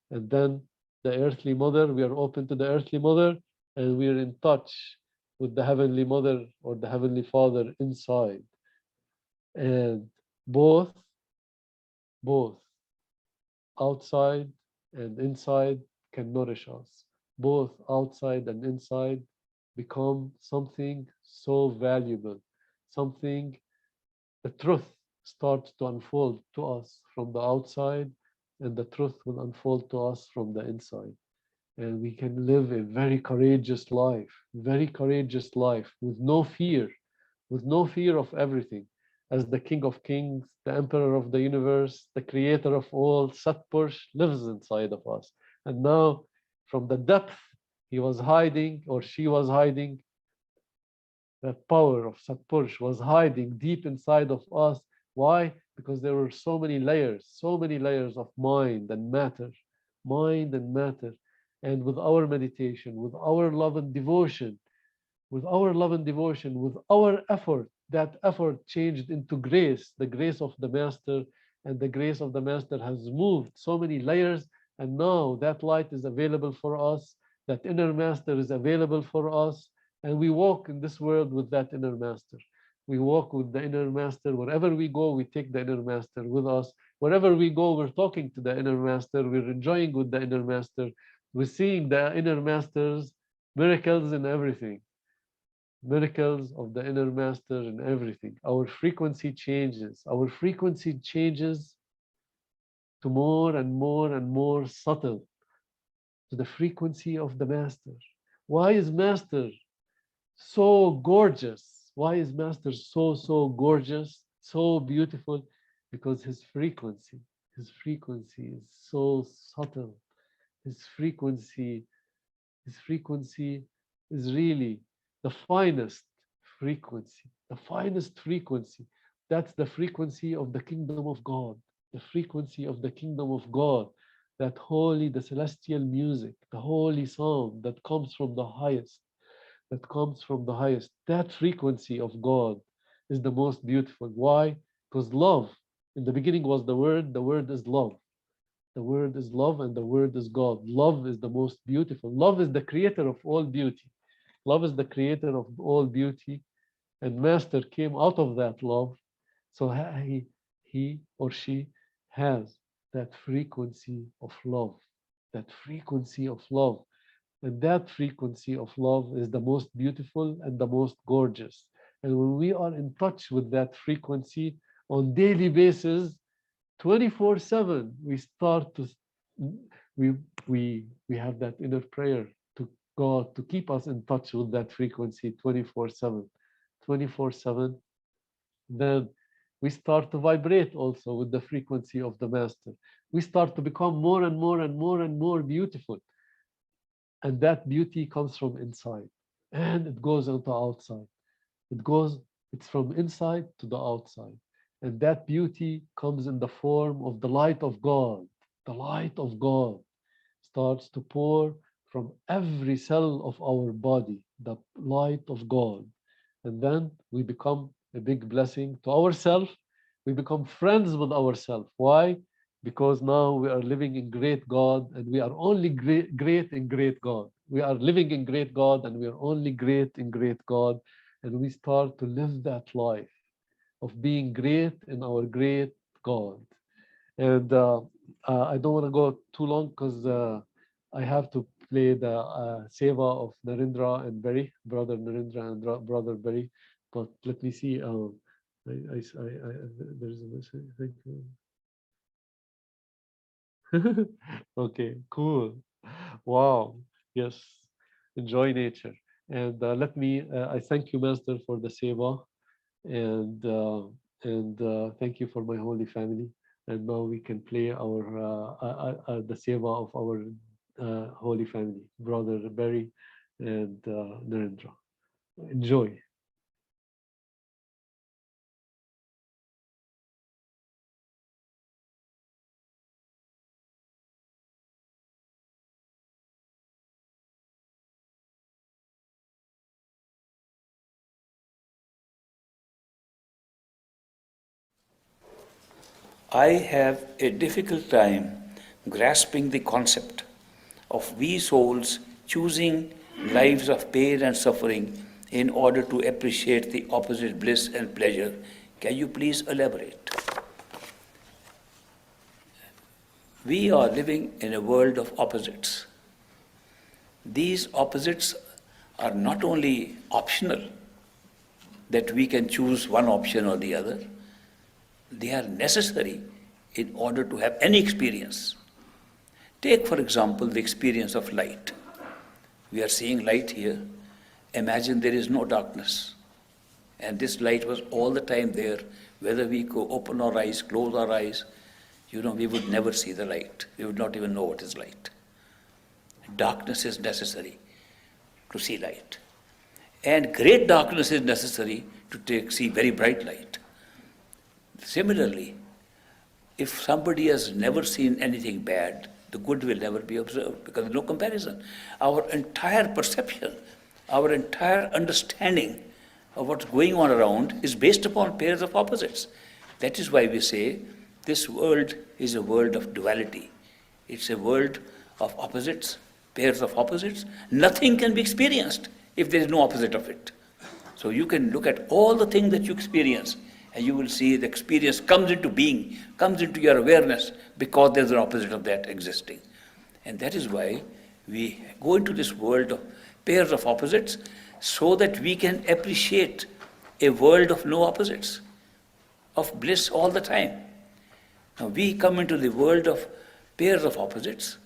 and then the earthly mother, we are open to the earthly mother, and we are in touch with the heavenly mother or the heavenly father inside. And both, both outside and inside can nourish us. Both outside and inside become something so valuable, something, the truth starts to unfold to us from the outside, and the truth will unfold to us from the inside. And we can live a very courageous life with no fear of everything. As the King of Kings, the Emperor of the universe, the creator of all, Satpurush lives inside of us. And now, from the depth he was hiding or she was hiding, that power of Satpurush was hiding deep inside of us. Why? Because there were so many layers of mind and matter, mind and matter. And with our meditation, with our love and devotion, with our love and devotion, with our effort, that effort changed into grace, the grace of the Master, and the grace of the Master has moved so many layers, and now that light is available for us, that inner Master is available for us, and we walk in this world with that inner Master. We walk with the inner Master. Wherever we go, we take the inner Master with us. Wherever we go, we're talking to the inner Master. We're enjoying with the inner Master. We're seeing the inner Master's miracles in everything, miracles of the inner Master in everything. Our frequency changes. Our frequency changes to more and more and more subtle, to the frequency of the Master. Why is Master so gorgeous? Why is Master so gorgeous, so beautiful? Because his frequency is so subtle. His frequency is really the finest frequency, the finest frequency. That's the frequency of the kingdom of God, the frequency of the kingdom of God, that holy, the celestial music, the holy sound that comes from the highest, that comes from the highest. That frequency of God is the most beautiful. Why? Because love, in the beginning was the word is love. The word is love and the word is God. Love is the most beautiful. Love is the creator of all beauty. Love is the creator of all beauty. And Master came out of that love. So he or she has that frequency of love, that frequency of love. And that frequency of love is the most beautiful and the most gorgeous. And when we are in touch with that frequency on daily basis, 24/7, we start to we have that inner prayer to God to keep us in touch with that frequency 24/7, 24/7. Then we start to vibrate also with the frequency of the Master. We start to become more and more and more and more beautiful. And that beauty comes from inside and it goes into outside. It's from inside to the outside. And that beauty comes in the form of the light of God. The light of God starts to pour from every cell of our body, the light of God. And then we become a big blessing to ourselves. We become friends with ourselves. Why? Because now we are living in great God and we are only great in great God. We are living in great God and we are only great in great God. And we start to live that life of being great in our great God. And I don't want to go too long because I have to play the Seva of Narendra and Berry, brother Narendra and brother Berry. But let me see. There's a message. Thank you. Okay, cool. Wow. Yes. Enjoy nature. And I thank you, Master, for the Seva. And thank you for my holy family. And now we can play the seva of our holy family, brother Barry and Narendra. Enjoy. I have a difficult time grasping the concept of we souls choosing lives of pain and suffering in order to appreciate the opposite bliss and pleasure. Can you please elaborate? We are living in a world of opposites. These opposites are not only optional, that we can choose one option or the other, they are necessary in order to have any experience. Take, for example, the experience of light. We are seeing light here. Imagine there is no darkness. And this light was all the time there. Whether we go open our eyes, close our eyes, we would never see the light. We would not even know what is light. Darkness is necessary to see light. And great darkness is necessary to see very bright light. Similarly, if somebody has never seen anything bad, the good will never be observed because there's no comparison. Our entire perception, our entire understanding of what's going on around is based upon pairs of opposites. That is why we say this world is a world of duality. It's a world of opposites, pairs of opposites. Nothing can be experienced if there is no opposite of it. So you can look at all the things that you experience and you will see the experience comes into being, comes into your awareness because there's an opposite of that existing. And that is why we go into this world of pairs of opposites so that we can appreciate a world of no opposites, of bliss all the time. Now we come into the world of pairs of opposites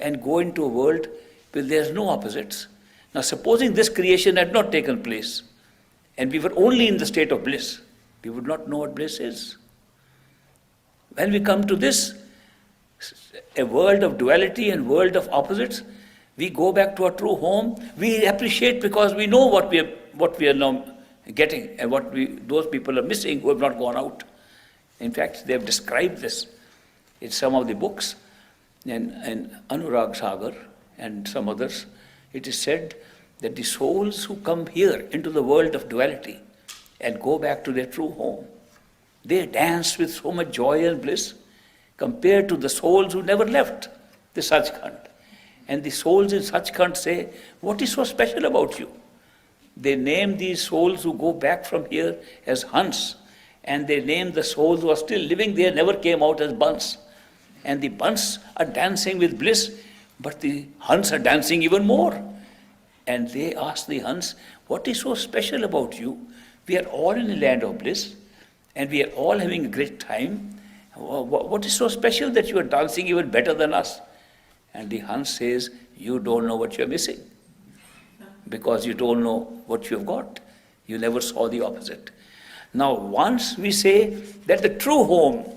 and go into a world where there's no opposites. Now supposing this creation had not taken place and we were only in the state of bliss, we would not know what bliss is. When we come to this, a world of duality and world of opposites, we go back to our true home. We appreciate because we know what we are now getting and what those people are missing who have not gone out. In fact, they have described this in some of the books, in Anurag Sagar and some others. It is said that the souls who come here into the world of duality and go back to their true home, they dance with so much joy and bliss compared to the souls who never left the Sachkhand. And the souls in Sachkhand say, what is so special about you? They name these souls who go back from here as Hans, and they name the souls who are still living there, never came out, as Bans. And the Bans are dancing with bliss, but the Hans are dancing even more. And they ask the Hans, what is so special about you? We are all in a land of bliss, and we are all having a great time. What is so special that you are dancing even better than us? And the Hans says, you don't know what you are missing, because you don't know what you have got. You never saw the opposite. Now, once we say that the true home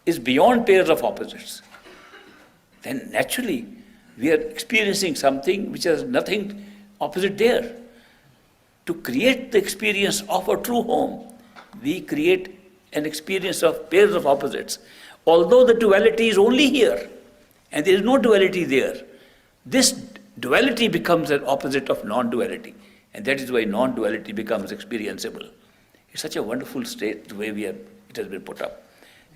is beyond pairs of opposites, then naturally we are experiencing something which has nothing opposite there. To create the experience of a true home, we create an experience of pairs of opposites. Although the duality is only here, and there is no duality there, this duality becomes an opposite of non-duality. And that is why non-duality becomes experienceable. It's such a wonderful state, the way it has been put up.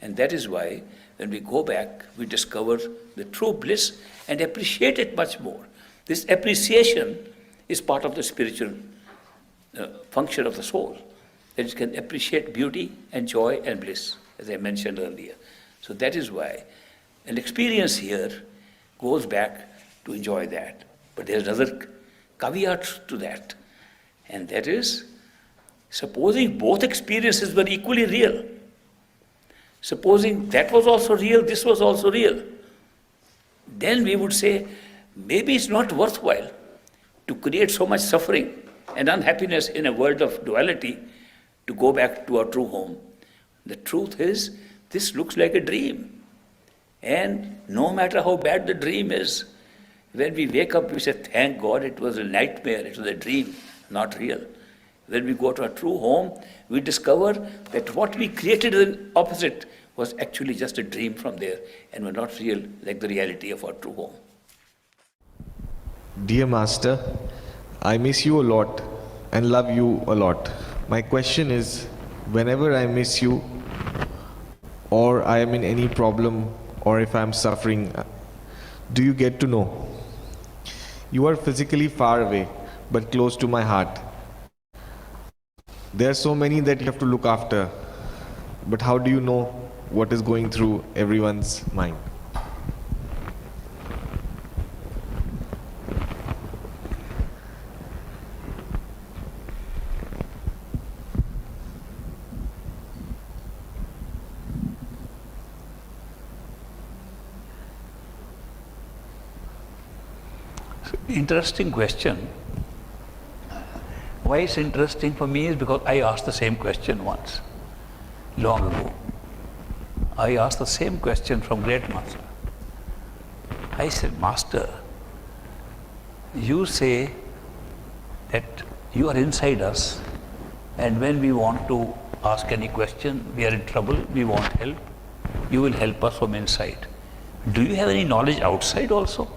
And that is why, when we go back, we discover the true bliss and appreciate it much more. This appreciation is part of the spiritual function of the soul, that it can appreciate beauty and joy and bliss, as I mentioned earlier. So that is why an experience here goes back to enjoy that. But there's another caveat to that, and that is, supposing both experiences were equally real, supposing that was also real, this was also real, then we would say, maybe it's not worthwhile to create so much suffering and unhappiness in a world of duality to go back to our true home. The truth is, this looks like a dream. And no matter how bad the dream is, when we wake up, we say, thank God it was a nightmare, it was a dream, not real. When we go to our true home, we discover that what we created as an opposite was actually just a dream from there and were not real like the reality of our true home. Dear Master, I miss you a lot and love you a lot. My question is, whenever I miss you, or I am in any problem, or if I am suffering, do you get to know? You are physically far away, but close to my heart. There are so many that you have to look after, but how do you know what is going through everyone's mind? Interesting question. Why it's interesting for me is because I asked the same question once, long ago. I asked the same question from Great Master. I said, Master, you say that you are inside us, and when we want to ask any question, we are in trouble, we want help, you will help us from inside. Do you have any knowledge outside also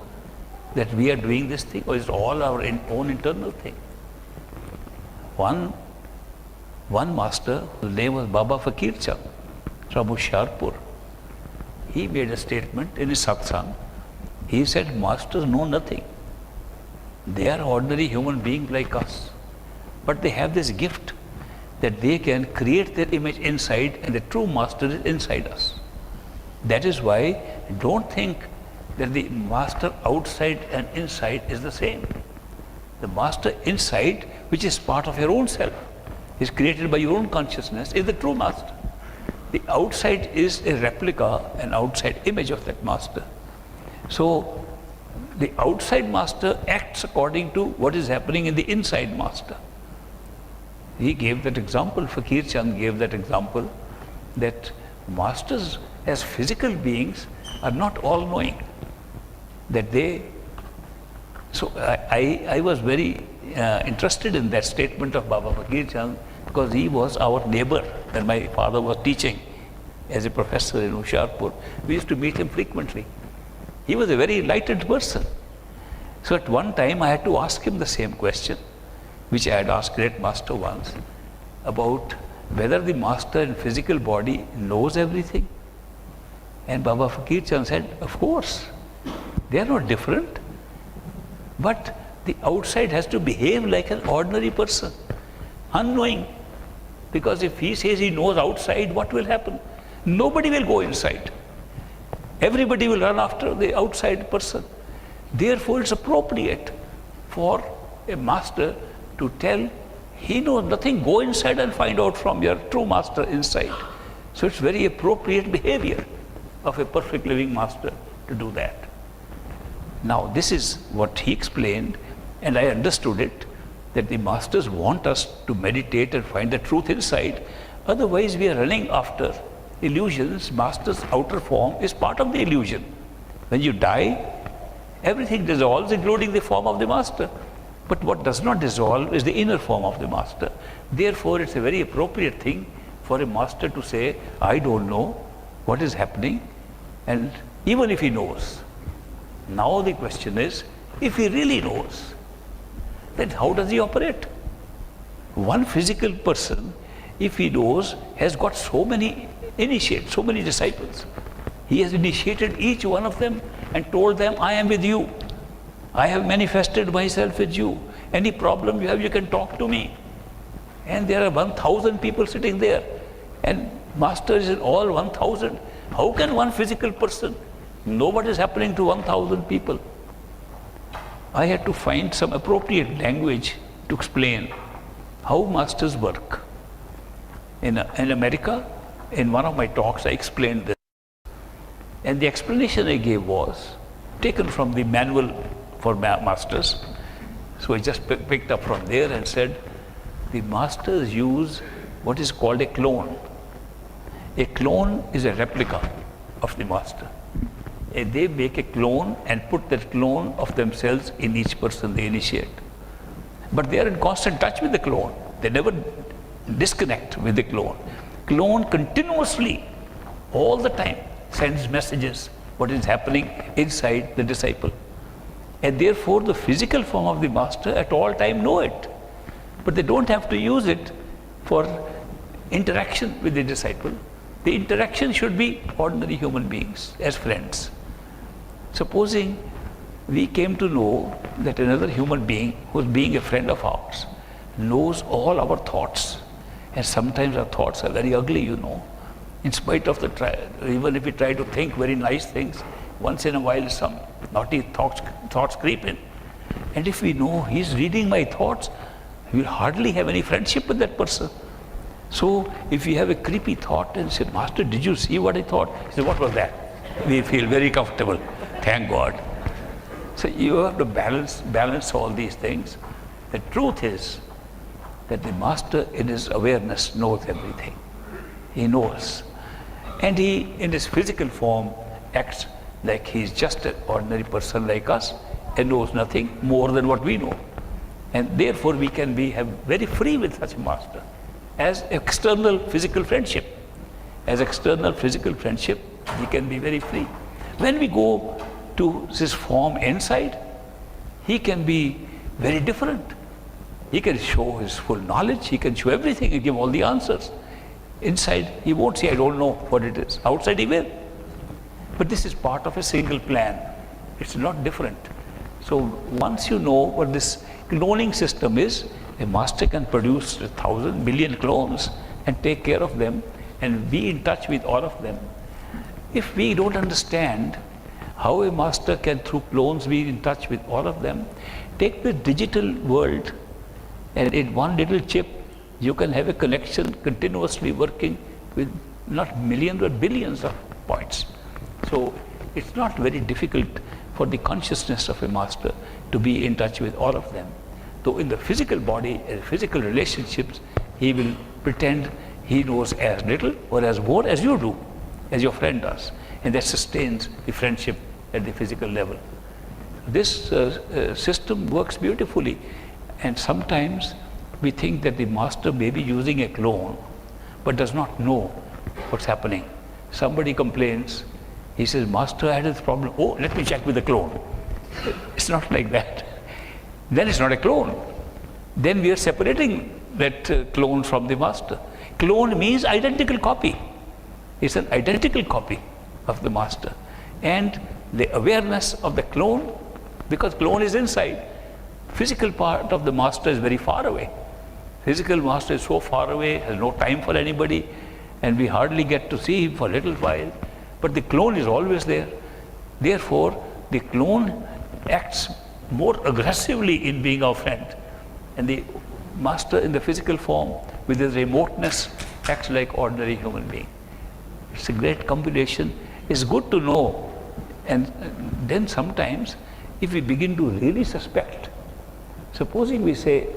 that we are doing this thing, or is it all our own internal thing? One master, his name was Baba Fakir Chand from Hoshiarpur. He made a statement in his satsang. He said, masters know nothing. They are ordinary human beings like us. But they have this gift that they can create their image inside, and the true master is inside us. That is why don't think that the master outside and inside is the same. The master inside, which is part of your own self, is created by your own consciousness, is the true master. The outside is a replica, an outside image of that master. So the outside master acts according to what is happening in the inside master. He gave that example, Fakir Chand gave that example, that masters as physical beings are not all knowing. That they, so I was very interested in that statement of Baba Fakir Chand, because he was our neighbor when my father was teaching as a professor in Hoshiarpur. We used to meet him frequently. He was a very enlightened person. So at one time I had to ask him the same question, which I had asked Great Master once, about whether the master in physical body knows everything. And Baba Fakir Chand said, of course. They are not different, but the outside has to behave like an ordinary person, unknowing. Because if he says he knows outside, what will happen? Nobody will go inside. Everybody will run after the outside person. Therefore, it's appropriate for a master to tell, he knows nothing, go inside and find out from your true master inside. So it's very appropriate behavior of a perfect living master to do that. Now, this is what he explained, and I understood it, that the masters want us to meditate and find the truth inside. Otherwise, we are running after illusions. Master's outer form is part of the illusion. When you die, everything dissolves, including the form of the master. But what does not dissolve is the inner form of the master. Therefore, it's a very appropriate thing for a master to say, I don't know what is happening, and even if he knows. Now the question is, if he really knows, then how does he operate? One physical person, if he knows, has got so many initiates, so many disciples. He has initiated each one of them and told them, I am with you. I have manifested myself with you. Any problem you have, you can talk to me. And there are 1,000 people sitting there, and master is in all 1,000. How can one physical person know what is happening to 1,000 people? I had to find some appropriate language to explain how masters work. In America, in one of my talks, I explained this. And the explanation I gave was taken from the manual for masters. So I just picked up from there and said, the masters use what is called a clone. A clone is a replica of the master. And they make a clone and put that clone of themselves in each person they initiate. But they are in constant touch with the clone. They never disconnect with the clone. Clone continuously, all the time, sends messages, what is happening inside the disciple. And therefore, the physical form of the master at all time know it. But they don't have to use it for interaction with the disciple. The interaction should be ordinary human beings, as friends. Supposing we came to know that another human being, who's being a friend of ours, knows all our thoughts, and sometimes our thoughts are very ugly, in spite of even if we try to think very nice things, once in a while some naughty thoughts creep in. And if we know he's reading my thoughts, we'll hardly have any friendship with that person. So if we have a creepy thought and say, Master, did you see what I thought? He said, what was that? We feel very comfortable. Thank God. So you have to balance all these things. The truth is that the Master in his awareness knows everything. He knows. And he, in his physical form, acts like he's just an ordinary person like us and knows nothing more than what we know. And therefore we can be very free with such a Master as external physical friendship. As external physical friendship, he can be very free. When we go to his form inside, he can be very different. He can show his full knowledge, he can show everything and give all the answers. Inside, he won't say, I don't know what it is. Outside, he will. But this is part of a single plan. It's not different. So once you know what this cloning system is, a Master can produce 1,000 million clones and take care of them and be in touch with all of them. If we don't understand how a Master can through clones be in touch with all of them, take the digital world and in one little chip you can have a connection continuously working with not millions but billions of points. So it's not very difficult for the consciousness of a Master to be in touch with all of them. So in the physical body and physical relationships, he will pretend he knows as little or as more as you do, as your friend does. And that sustains the friendship at the physical level. This system works beautifully. And sometimes we think that the Master may be using a clone, but does not know what's happening. Somebody complains, he says, Master, I had this problem. Oh, let me check with the clone. It's not like that. Then it's not a clone. Then we are separating that clone from the Master. Clone means identical copy. It's an identical copy of the Master. And the awareness of the clone, because clone is inside, physical part of the Master is very far away. Physical Master is so far away, has no time for anybody, and we hardly get to see him for a little while. But the clone is always there. Therefore, the clone acts more aggressively in being our friend. And the Master in the physical form, with his remoteness, acts like ordinary human being. It's a great combination. It's good to know. And then sometimes, if we begin to really suspect, supposing we say,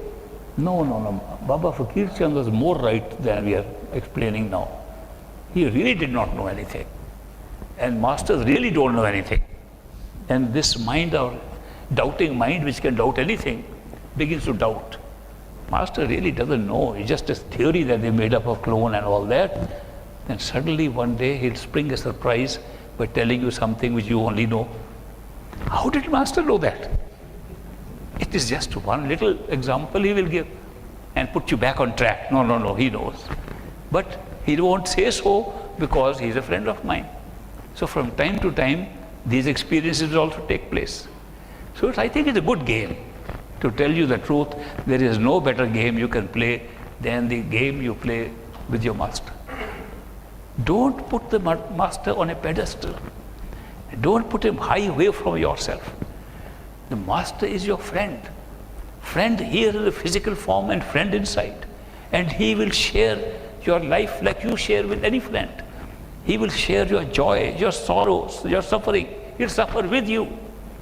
no, Baba Fakir Chand was more right than we are explaining now. He really did not know anything. And Masters really don't know anything. And this mind, our doubting mind, which can doubt anything, begins to doubt. Master really doesn't know. It's just a theory that they made up of clone and all that. And suddenly one day he'll spring a surprise by telling you something which you only know. How did Master know that? It is just one little example he will give and put you back on track. No, he knows. But he won't say so because he's a friend of mine. So from time to time, these experiences also take place. So I think it's a good game. To tell you the truth, there is no better game you can play than the game you play with your Master. Don't put the Master on a pedestal. Don't put him high away from yourself. The Master is your friend. Friend here in the physical form and friend inside. And he will share your life like you share with any friend. He will share your joy, your sorrows, your suffering. He'll suffer with you.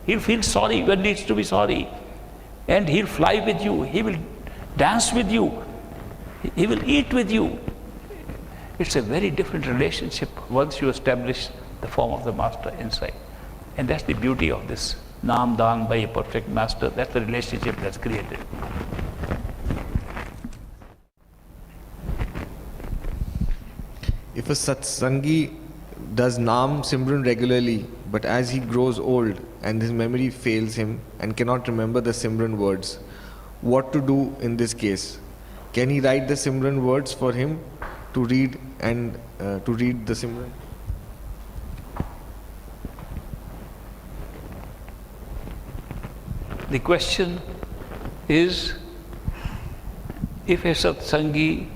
He'll feel sorry when needs to be sorry. And he'll fly with you. He will dance with you. He will eat with you. It's a very different relationship once you establish the form of the Master inside. And that's the beauty of this Nam Dan by a perfect Master. That's the relationship that's created. If a satsangi does Nam Simran regularly, but as he grows old and his memory fails him and cannot remember the Simran words, what to do in this case? Can he write the Simran words for him to read and to read the Simran? The question is, if a satsangi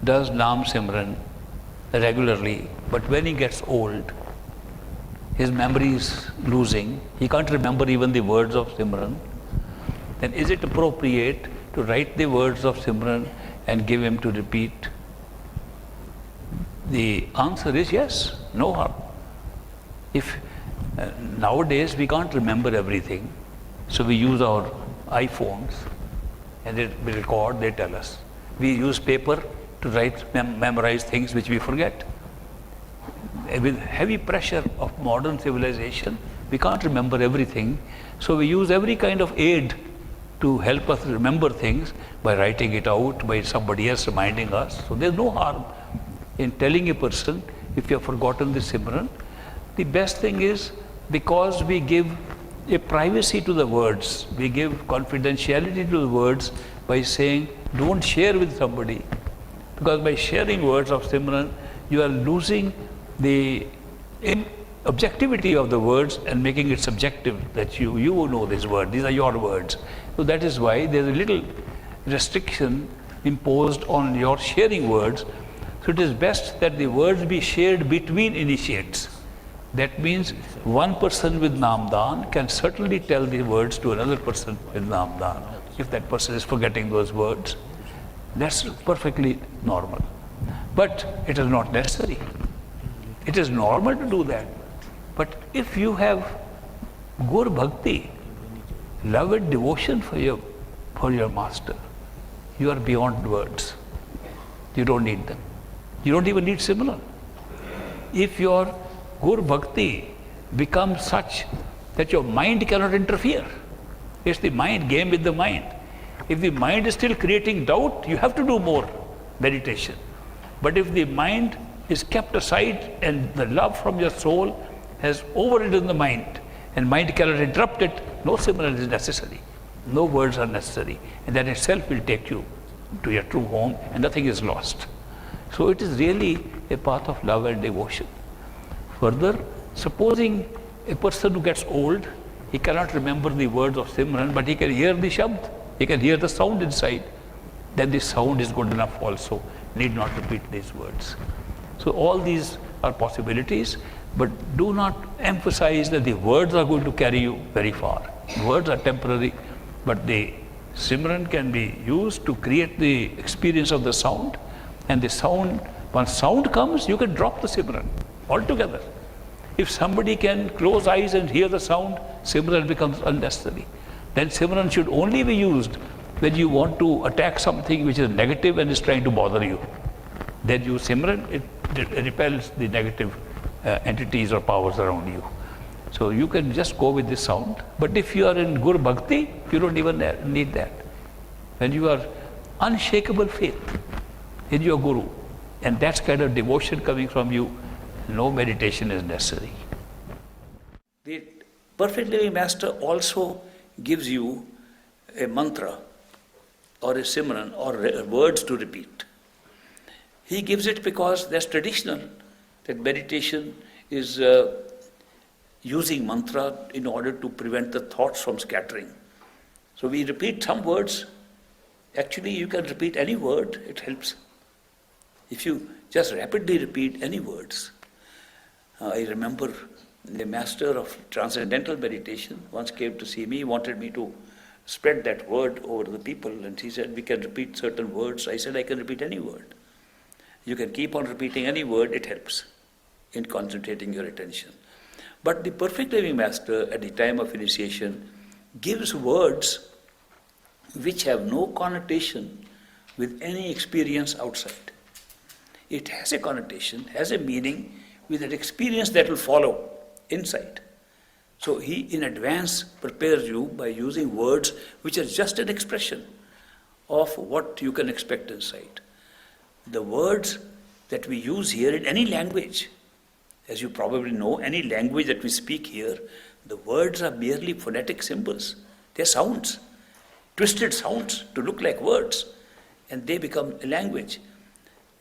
does Naam Simran regularly, but when he gets old, his memory is losing, he can't remember even the words of Simran, then is it appropriate to write the words of Simran and give him to repeat? The answer is yes, no harm. If nowadays we can't remember everything, so we use our iPhones and we record, they tell us. We use paper to write, memorize things which we forget. With heavy pressure of modern civilization, we can't remember everything, so we use every kind of aid to help us remember things by writing it out, by somebody else reminding us. So there's no harm in telling a person, if you have forgotten the Simran. The best thing is, because we give a privacy to the words, we give confidentiality to the words by saying, don't share with somebody. Because by sharing words of Simran, you are losing the objectivity of the words and making it subjective, that you know this word, these are your words. So that is why there is a little restriction imposed on your sharing words. So it is best that the words be shared between initiates. That means one person with Namdan can certainly tell the words to another person with Namdan, if that person is forgetting those words. That's perfectly normal. But it is not necessary. It is normal to do that. But if you have Gur Bhakti, love and devotion for your master, you are beyond words. You don't need them. You don't even need Simran. If your Gur Bhakti becomes such that your mind cannot interfere, it's the mind, game with the mind. If the mind is still creating doubt, you have to do more meditation. But if the mind is kept aside and the love from your soul has overridden the mind, and mind cannot interrupt it, no Simran is necessary. No words are necessary. And that itself will take you to your true home and nothing is lost. So it is really a path of love and devotion. Further, supposing a person who gets old, he cannot remember the words of Simran, but he can hear the Shabd, he can hear the sound inside. Then the sound is good enough also, need not repeat these words. So all these are possibilities, but do not emphasize that the words are going to carry you very far. Words are temporary, but the Simran can be used to create the experience of the sound, and the sound, once sound comes, you can drop the Simran altogether. If somebody can close eyes and hear the sound, Simran becomes unnecessary. Then Simran should only be used when you want to attack something which is negative and is trying to bother you. Then you Simran, it repels the negative entities or powers around you. So you can just go with the sound. But if you are in Gur Bhakti, you don't even need that. When you are unshakable faith in your Guru, and that's kind of devotion coming from you, no meditation is necessary. The perfect living master also gives you a mantra or a Simran or words to repeat. He gives it because that's traditional, that meditation is using mantra in order to prevent the thoughts from scattering. So we repeat some words. Actually, you can repeat any word, it helps. If you just rapidly repeat any words. I remember the master of transcendental meditation once came to see me, wanted me to spread that word over the people, and he said, we can repeat certain words. I said, I can repeat any word. You can keep on repeating any word, it helps in concentrating your attention. But the perfect living master at the time of initiation gives words which have no connotation with any experience outside. It has a connotation, has a meaning with an experience that will follow inside. So he in advance prepares you by using words which are just an expression of what you can expect inside. The words that we use here in any language, as you probably know, any language that we speak here, the words are merely phonetic symbols. They're sounds, twisted sounds to look like words, and they become a language.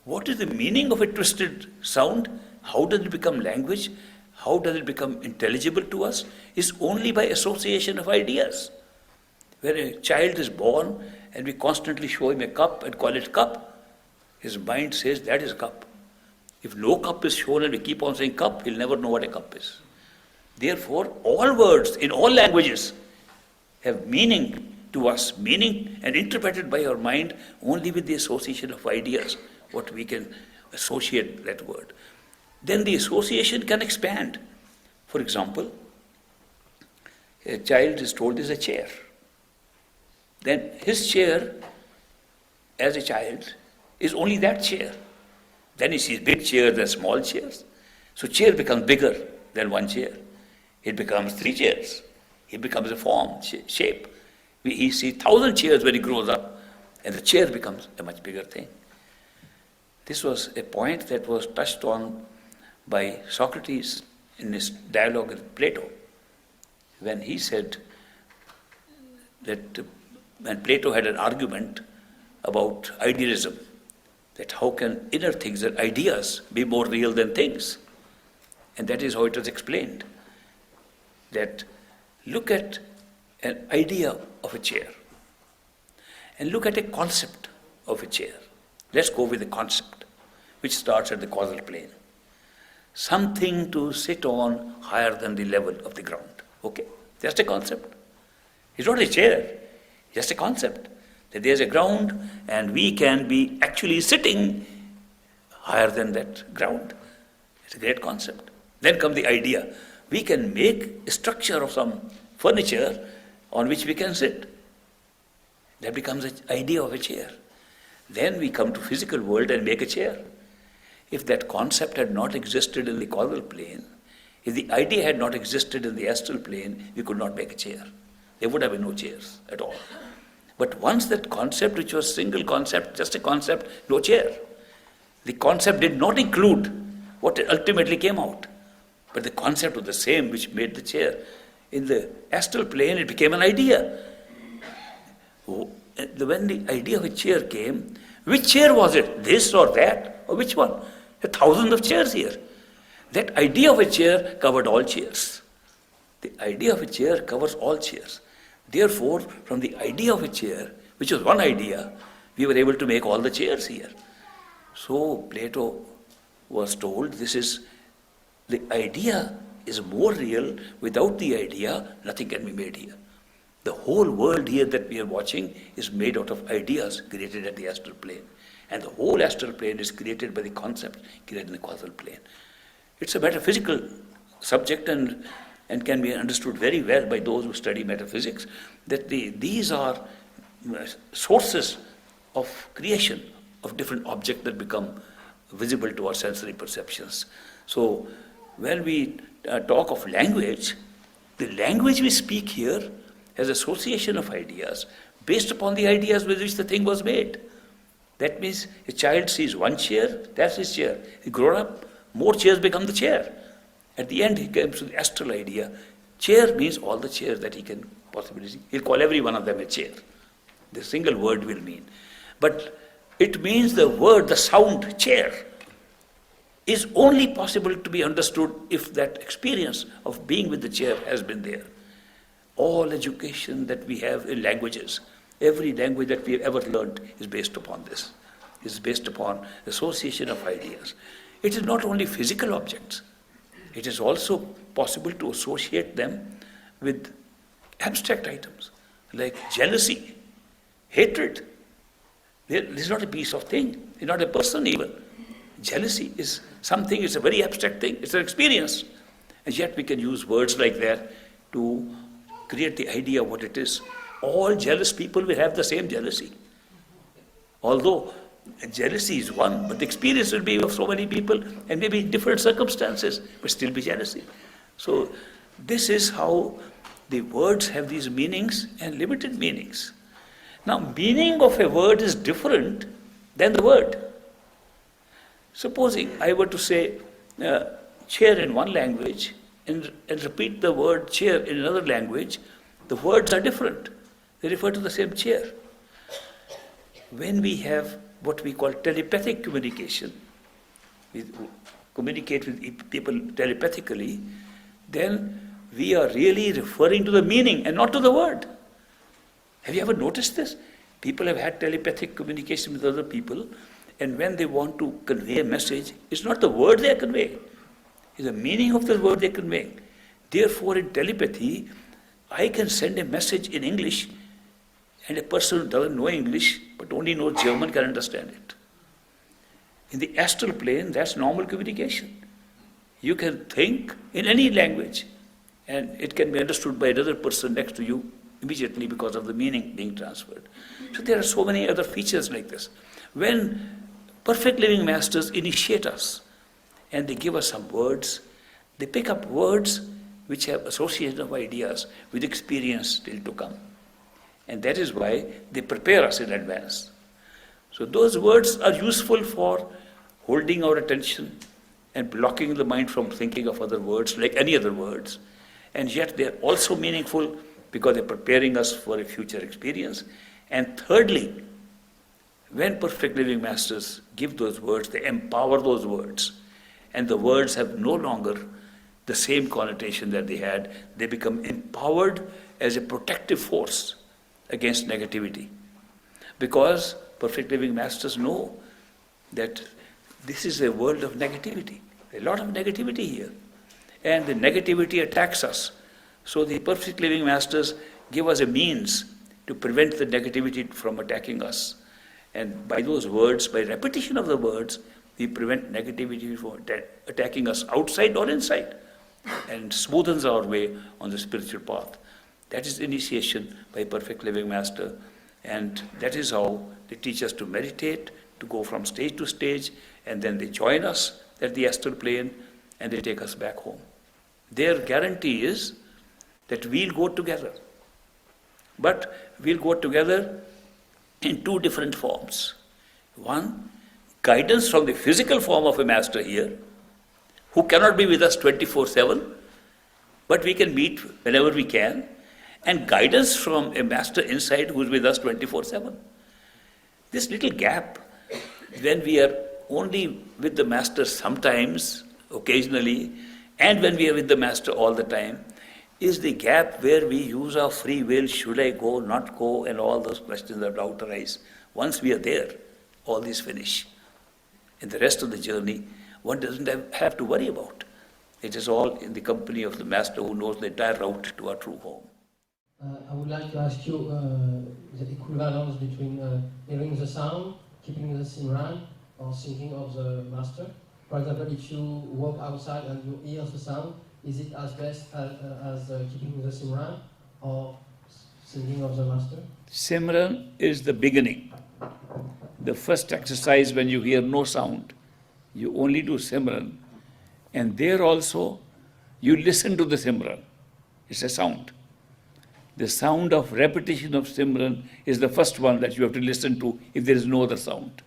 What is the meaning of a twisted sound? How does it become language? How does it become intelligible to us? Is only by association of ideas. When a child is born and we constantly show him a cup and call it cup, his mind says that is cup. If no cup is shown and we keep on saying cup, he'll never know what a cup is. Therefore, all words in all languages have meaning to us, meaning and interpreted by our mind only with the association of ideas, what we can associate that word. Then the association can expand. For example, a child is told is a chair. Then his chair, as a child, is only that chair. Then he sees big chairs and small chairs. So chair becomes bigger than one chair. It becomes 3 chairs. It becomes a form, shape. He sees 1,000 chairs when he grows up, and the chair becomes a much bigger thing. This was a point that was touched on by Socrates in his dialogue with Plato, when he said that when Plato had an argument about idealism, that how can inner things and ideas be more real than things? And that is how it was explained. That look at an idea of a chair and look at a concept of a chair. Let's go with the concept, which starts at the causal plane. Something to sit on higher than the level of the ground. Okay? Just a concept. It's not a chair, just a concept. That there's a ground and we can be actually sitting higher than that ground. It's a great concept. Then comes the idea. We can make a structure of some furniture on which we can sit. That becomes an idea of a chair. Then we come to physical world and make a chair. If that concept had not existed in the causal plane, if the idea had not existed in the astral plane, we could not make a chair. There would have been no chairs at all. But once that concept, which was single concept, just a concept, no chair. The concept did not include what ultimately came out. But the concept was the same which made the chair. In the astral plane, it became an idea. When the idea of a chair came, which chair was it? This or that? Or which one? 1,000 of chairs here. That idea of a chair covered all chairs. The idea of a chair covers all chairs. Therefore, from the idea of a chair, which was one idea, we were able to make all the chairs here. So Plato was told the idea is more real. Without the idea, nothing can be made here. The whole world here that we are watching is made out of ideas created at the astral plane. And the whole astral plane is created by the concept created in the causal plane. It's a metaphysical subject and can be understood very well by those who study metaphysics, that these are sources of creation of different objects that become visible to our sensory perceptions. So when we talk of language, the language we speak here has association of ideas based upon the ideas with which the thing was made. That means a child sees one chair, that's his chair. He grows up, more chairs become the chair. At the end, he comes to the astral idea. Chair means all the chairs that he can possibly see. He'll call every one of them a chair. The single word will mean. But it means the word, the sound, chair, is only possible to be understood if that experience of being with the chair has been there. All education that we have in languages, every language that we have ever learned is based upon this. Is based upon association of ideas. It is not only physical objects. It is also possible to associate them with abstract items like jealousy, hatred. This is not a piece of thing. It's not a person even. Jealousy is something, it's a very abstract thing. It's an experience. And yet we can use words like that to create the idea of what it is. All jealous people will have the same jealousy. Although jealousy is one, but the experience will be of so many people and maybe different circumstances, but still be jealousy. So this is how the words have these meanings and limited meanings. Now, meaning of a word is different than the word. Supposing I were to say chair in one language and repeat the word chair in another language, the words are different. They refer to the same chair. When we have what we call telepathic communication, we communicate with people telepathically, then we are really referring to the meaning and not to the word. Have you ever noticed this? People have had telepathic communication with other people, and when they want to convey a message, it's not the word they are conveying, it's the meaning of the word they are conveying. Therefore, in telepathy, I can send a message in English, and a person who doesn't know English but only knows German can understand it. In the astral plane, that's normal communication. You can think in any language, and it can be understood by another person next to you immediately because of the meaning being transferred. So there are so many other features like this. When perfect living masters initiate us, and they give us some words, they pick up words which have association of ideas with experience still to come. And that is why they prepare us in advance. So those words are useful for holding our attention and blocking the mind from thinking of other words like any other words. And yet they are also meaningful because they're preparing us for a future experience. And thirdly, when perfect living masters give those words, they empower those words. And the words have no longer the same connotation that they had. They become empowered as a protective force against negativity. Because perfect living masters know that this is a world of negativity. A lot of negativity here. And the negativity attacks us. So the perfect living masters give us a means to prevent the negativity from attacking us. And by those words, by repetition of the words, we prevent negativity from attacking us outside or inside, and smoothens our way on the spiritual path. That is initiation by perfect living master, and that is how they teach us to meditate, to go from stage to stage, and then they join us at the astral plane and they take us back home. Their guarantee is that we'll go together, but we'll go together in two different forms. One, guidance from the physical form of a master here, who cannot be with us 24/7, but we can meet whenever we can, and guidance from a master inside who is with us 24/7. This little gap, when we are only with the master sometimes, occasionally, and when we are with the master all the time, is the gap where we use our free will, should I go, not go, and all those questions that doubt arise. Once we are there, all these finish. In the rest of the journey, one doesn't have to worry about. It is all in the company of the master who knows the entire route to our true home. I would like to ask you the equivalence between hearing the sound, keeping the simran, or thinking of the master. For example, if you walk outside and you hear the sound, is it as best as keeping the simran or thinking of the master? Simran is the beginning. The first exercise when you hear no sound, you only do Simran. And there also, you listen to the Simran. It's a sound. The sound of repetition of Simran is the first one that you have to listen to if there is no other sound.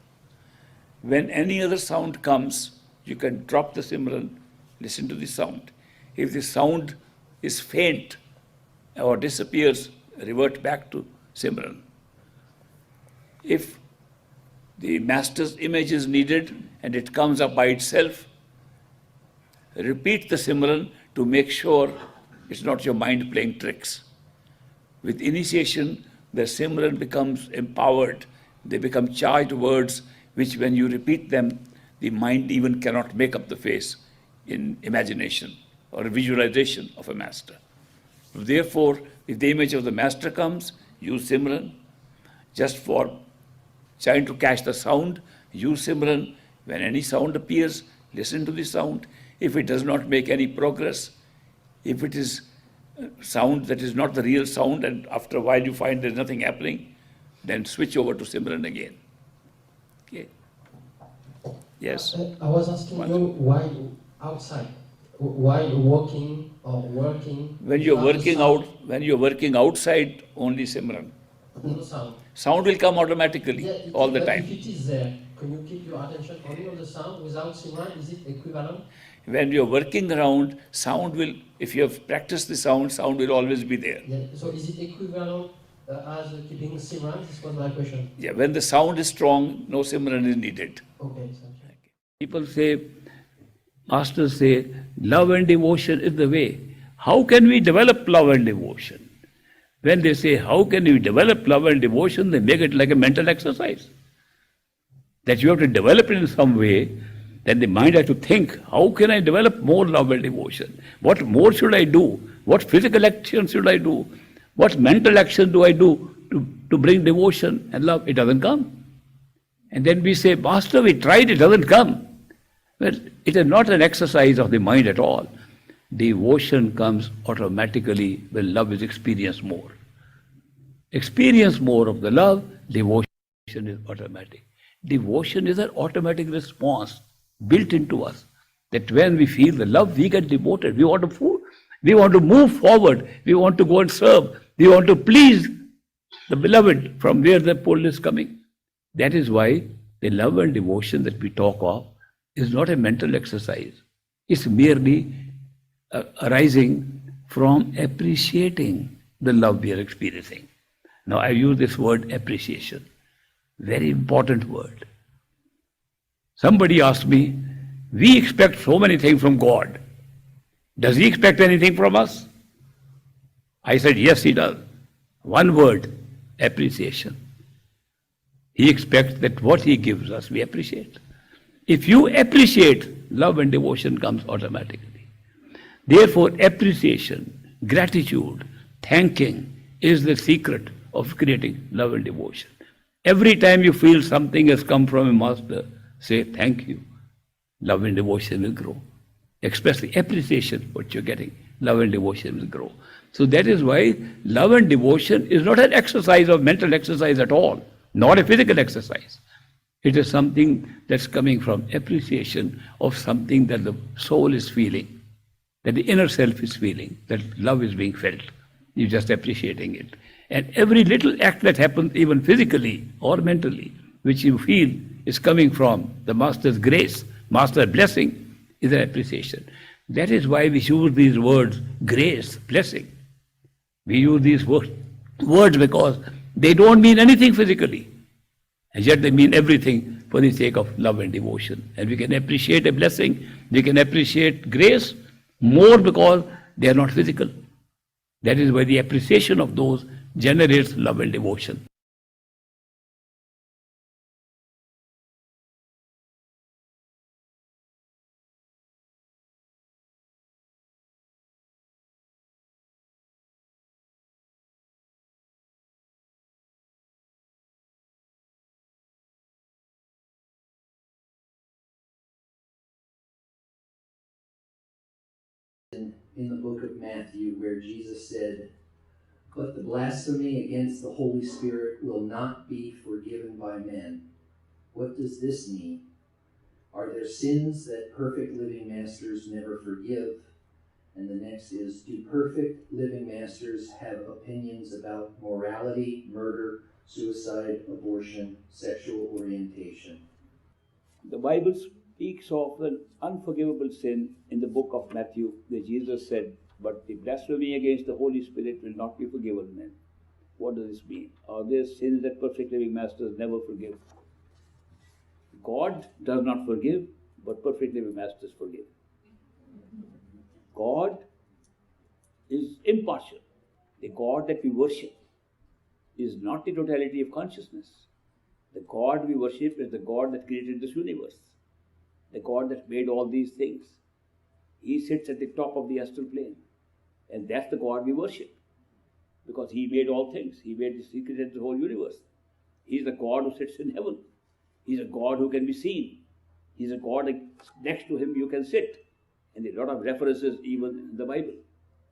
When any other sound comes, you can drop the Simran, listen to the sound. If the sound is faint or disappears, revert back to Simran. If the master's image is needed and it comes up by itself, repeat the Simran to make sure it's not your mind playing tricks. With initiation, the Simran becomes empowered. They become charged words which when you repeat them, the mind even cannot make up the face in imagination or visualization of a master. Therefore, if the image of the master comes, use Simran. Just for trying to catch the sound, use Simran. When any sound appears, listen to the sound. If it does not make any progress, if it is sound that is not the real sound and after a while you find there's nothing happening, then switch over to Simran again. Okay. Yes? I was asking you why outside, why walking or working. When you're working outside, only Simran. No sound. Sound will come automatically all the time. If it is there, can you keep your attention only on the sound without Simran? Is it equivalent? When you're working around, sound will, if you have practiced the sound will always be there. Yeah. So is it equivalent as keeping Simran? This was my question. Yeah, when the sound is strong, no Simran is needed. Okay, thank you. People say, masters say, love and devotion is the way. How can we develop love and devotion? When they say, how can we develop love and devotion, they make it like a mental exercise. That you have to develop it in some way, then the mind has to think, how can I develop more love and devotion? What more should I do? What physical action should I do? What mental action do I do to bring devotion and love? It doesn't come. And then we say, Master, we tried, it doesn't come. Well, it is not an exercise of the mind at all. Devotion comes automatically when love is experienced more. Experience more of the love, devotion is automatic. Devotion is an automatic response built into us. That when we feel the love, we get devoted. We want to move forward. We want to go and serve. We want to please the beloved from where the pull is coming. That is why the love and devotion that we talk of is not a mental exercise. It's merely arising from appreciating the love we are experiencing. Now I use this word appreciation. Very important word. Somebody asked me, we expect so many things from God. Does He expect anything from us? I said, yes, He does. One word, appreciation. He expects that what He gives us, we appreciate. If you appreciate, love and devotion comes automatically. Therefore, appreciation, gratitude, thanking is the secret of creating love and devotion. Every time you feel something has come from a master, say thank you. Love and devotion will grow. Express the appreciation what you're getting. Love and devotion will grow. So that is why love and devotion is not an exercise of mental exercise at all, not a physical exercise. It is something that's coming from appreciation of something that the soul is feeling, that the inner self is feeling, that love is being felt. You're just appreciating it. And every little act that happens, even physically or mentally, which you feel is coming from the Master's grace, Master's blessing, is an appreciation. That is why we use these words, grace, blessing. We use these words because they don't mean anything physically. And yet they mean everything for the sake of love and devotion. And we can appreciate a blessing, we can appreciate grace more because they are not physical. That is why the appreciation of those generates love and devotion. In the book of Matthew, where Jesus said, "But the blasphemy against the Holy Spirit will not be forgiven by men." What does this mean? Are there sins that perfect living masters never forgive? And the next is, do perfect living masters have opinions about morality, murder, suicide, abortion, sexual orientation? The Bible speaks of an unforgivable sin in the book of Matthew, where Jesus said, but the blasphemy against the Holy Spirit will not be forgiven men. What does this mean? Are there sins that perfect living masters never forgive? God does not forgive, but perfect living masters forgive. God is impartial. The God that we worship is not the totality of consciousness. The God we worship is the God that created this universe, the God that made all these things. He sits at the top of the astral plane, and that's the God we worship, because He made all things. He created the whole universe. He's the God who sits in heaven. He's a God who can be seen. He's a God that next to Him you can sit. And there are a lot of references even in the Bible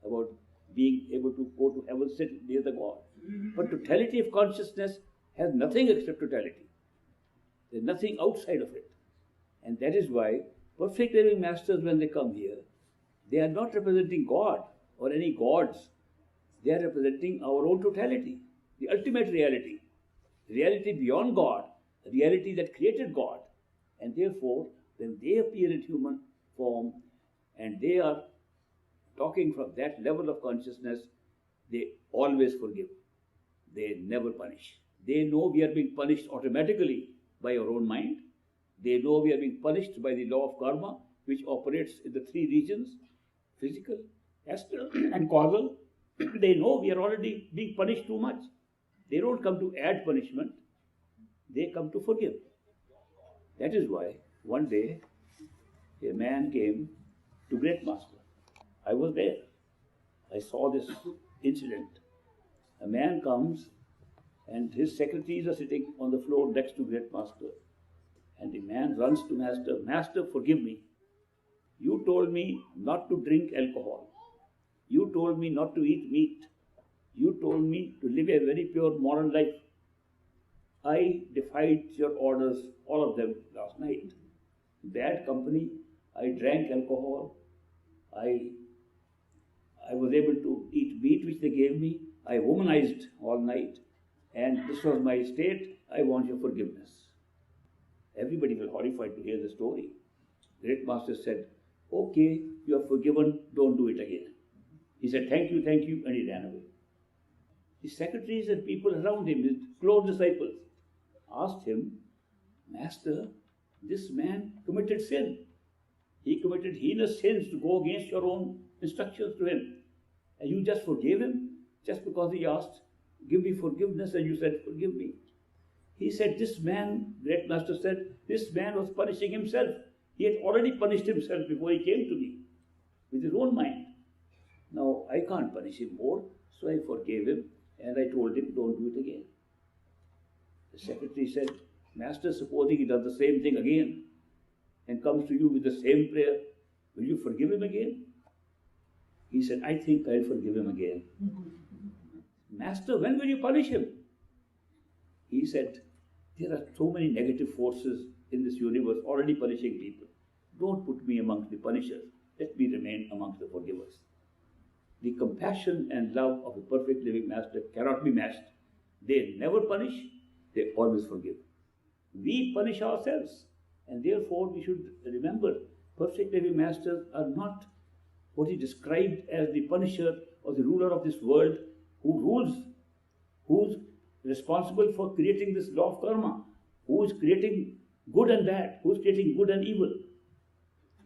about being able to go to heaven, sit near the God. But totality of consciousness has nothing except totality. There's nothing outside of it. And that is why perfect living masters, when they come here, they are not representing God or any gods. They are representing our own totality, the ultimate reality, reality beyond God, reality that created God. And therefore, when they appear in human form and they are talking from that level of consciousness, they always forgive. They never punish. They know we are being punished automatically by our own mind. They know we are being punished by the law of karma, which operates in the three regions: physical, astral, and causal. They know we are already being punished too much. They don't come to add punishment, they come to forgive. That is why one day a man came to Great Master. I was there. I saw this incident. A man comes and his secretaries are sitting on the floor next to Great Master. And the man runs to Master. Master, forgive me. You told me not to drink alcohol. You told me not to eat meat. You told me to live a very pure moral life. I defied your orders, all of them, last night. Bad company. I drank alcohol. I was able to eat meat which they gave me. I womanized all night. And this was my state. I want your forgiveness. Everybody was horrified to hear the story. Great Master said, okay, you are forgiven, don't do it again. He said, thank you, and he ran away. His secretaries and people around him, his close disciples, asked him, Master, this man committed sin. He committed heinous sins to go against your own instructions to him. And you just forgave him just because he asked, give me forgiveness, and you said, forgive me. He said, this man, Great Master said, this man was punishing himself. He had already punished himself before he came to me with his own mind. Now, I can't punish him more, so I forgave him and I told him, don't do it again. The secretary said, Master, supposing he does the same thing again and comes to you with the same prayer, will you forgive him again? He said, I think I'll forgive him again. Master, when will you punish him? He said, there are so many negative forces in this universe already punishing people. Don't put me amongst the punishers. Let me remain amongst the forgivers. The compassion and love of a perfect living Master cannot be matched. They never punish, they always forgive. We punish ourselves, and therefore we should remember perfect living Masters are not what he described as the punisher or the ruler of this world who rules, who's responsible for creating this law of karma, who is creating good and bad, who is creating good and evil.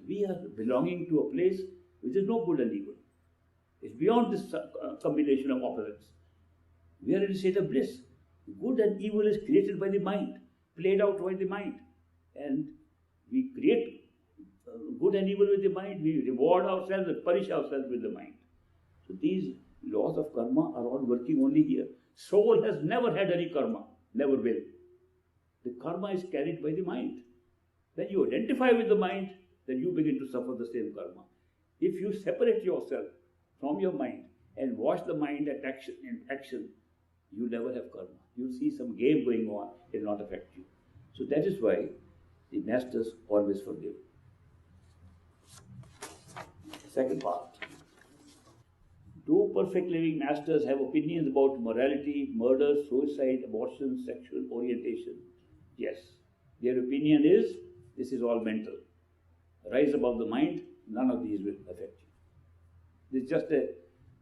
We are belonging to a place which is no good and evil. It's beyond this combination of opposites. We are in a state of bliss. Good and evil is created by the mind, played out by the mind. And we create good and evil with the mind, we reward ourselves and punish ourselves with the mind. So these laws of karma are all working only here. Soul has never had any karma, never will. The karma is carried by the mind. When you identify with the mind, then you begin to suffer the same karma. If you separate yourself from your mind and watch the mind in action, you never have karma. You'll see some game going on, it will not affect you. So that is why the Masters always forgive. Second part. Do perfect living Masters have opinions about morality, murder, suicide, abortion, sexual orientation? Yes. Their opinion is, this is all mental. Rise above the mind, none of these will affect you.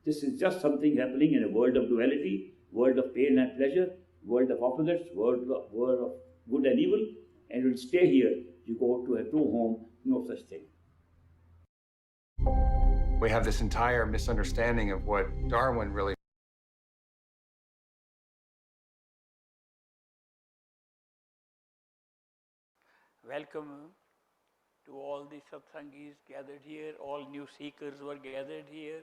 This is just something happening in a world of duality, world of pain and pleasure, world of opposites, world of good and evil, and it will stay here. You go to a true home, no such thing. We have this entire misunderstanding of what Darwin really Welcome to all the satsangis gathered here, all new seekers were gathered here.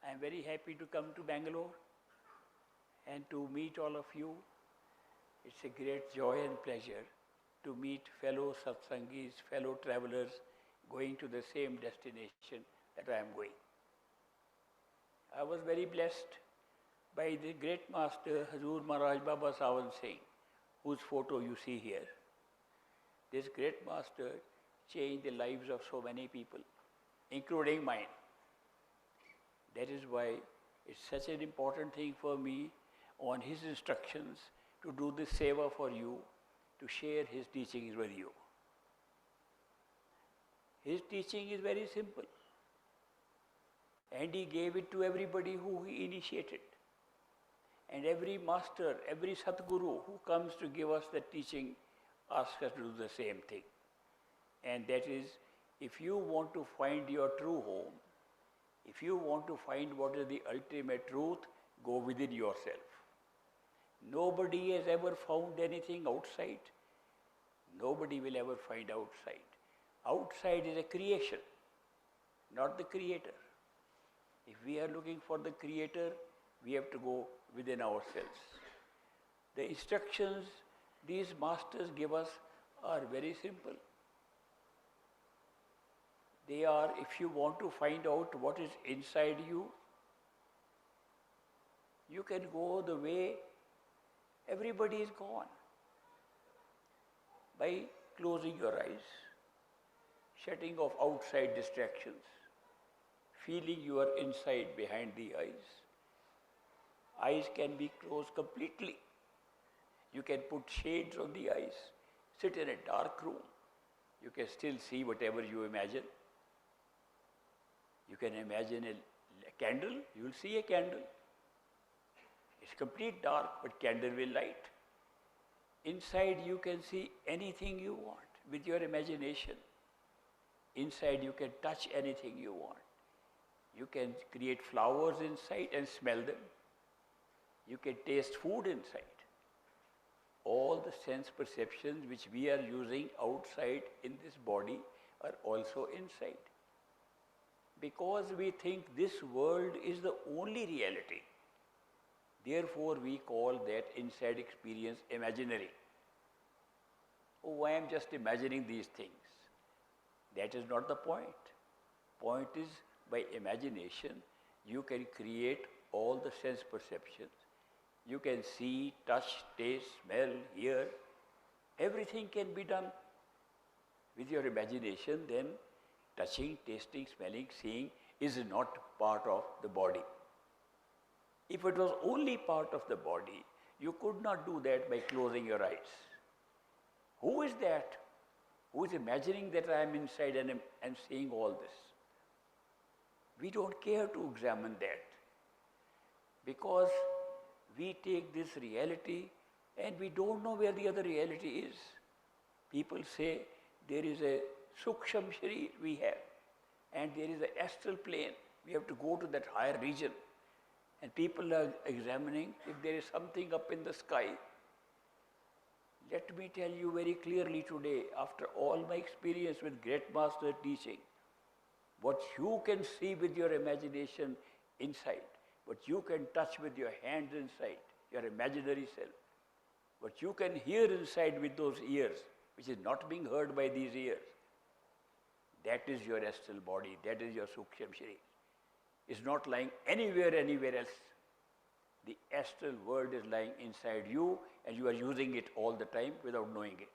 I am very happy to come to Bangalore and to meet all of you. It's a great joy and pleasure to meet fellow satsangis, fellow travelers going to the same destination that I am going. I was very blessed by the great master Hazur Maharaj Baba Sawan Singh, whose photo you see here. This great master changed the lives of so many people, including mine. That is why it's such an important thing for me on his instructions to do this seva for you, to share his teachings with you. His teaching is very simple. And he gave it to everybody who he initiated. And every master, every Satguru who comes to give us the teaching asks us to do the same thing. And that is, if you want to find your true home, if you want to find what is the ultimate truth, go within yourself. Nobody has ever found anything outside. Nobody will ever find outside. Outside is a creation, not the creator. If we are looking for the creator, we have to go within ourselves. The instructions these masters give us are very simple. They are, if you want to find out what is inside you, you can go the way everybody is gone. By closing your eyes, shutting off outside distractions, feeling your inside behind the eyes. Eyes can be closed completely. You can put shades on the eyes, sit in a dark room. You can still see whatever you imagine. You can imagine a candle, you will see a candle. It's complete dark, but candle will light. Inside you can see anything you want with your imagination. Inside you can touch anything you want. You can create flowers inside and smell them. You can taste food inside. All the sense perceptions which we are using outside in this body are also inside. Because we think this world is the only reality. Therefore, we call that inside experience imaginary. Oh, I am just imagining these things. That is not the point. Point is, by imagination, you can create all the sense perceptions. You can see, touch, taste, smell, hear. Everything can be done with your imagination. Then touching, tasting, smelling, seeing is not part of the body. If it was only part of the body, you could not do that by closing your eyes. Who is that? Who is imagining that I am inside and seeing all this? We don't care to examine that, because we take this reality and we don't know where the other reality is. People say there is a suksham sharir we have, and there is an astral plane. We have to go to that higher region. And people are examining if there is something up in the sky. Let me tell you very clearly today, after all my experience with great master teaching, what you can see with your imagination inside, what you can touch with your hands inside, your imaginary self, what you can hear inside with those ears, which is not being heard by these ears, that is your astral body, that is your suksham sharir. It's not lying anywhere else. The astral world is lying inside you, and you are using it all the time without knowing it.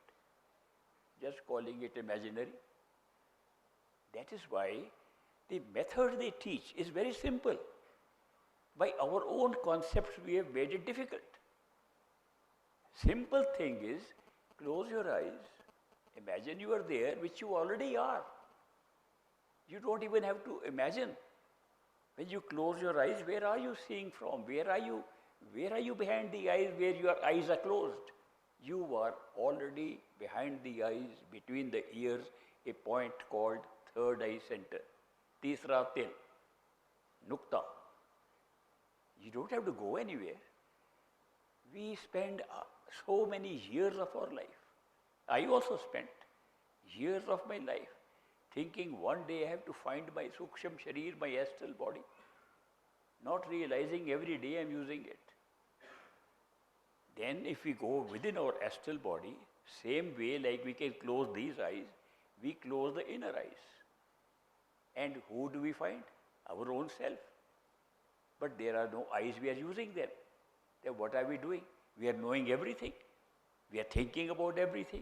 Just calling it imaginary. That is why the method they teach is very simple. By our own concepts, we have made it difficult. Simple thing is, close your eyes, imagine you are there, which you already are. You don't even have to imagine. When you close your eyes, where are you seeing from? Where are you behind the eyes where your eyes are closed? You are already behind the eyes, between the ears, a point called third eye center. Tisra til, nukta. You don't have to go anywhere. We spend so many years of our life. I also spent years of my life thinking one day I have to find my suksham sharir, my astral body, not realizing every day I'm using it. Then if we go within our astral body, same way like we can close these eyes, we close the inner eyes. And who do we find? Our own self. But there are no eyes we are using there. Then what are we doing? We are knowing everything. We are thinking about everything.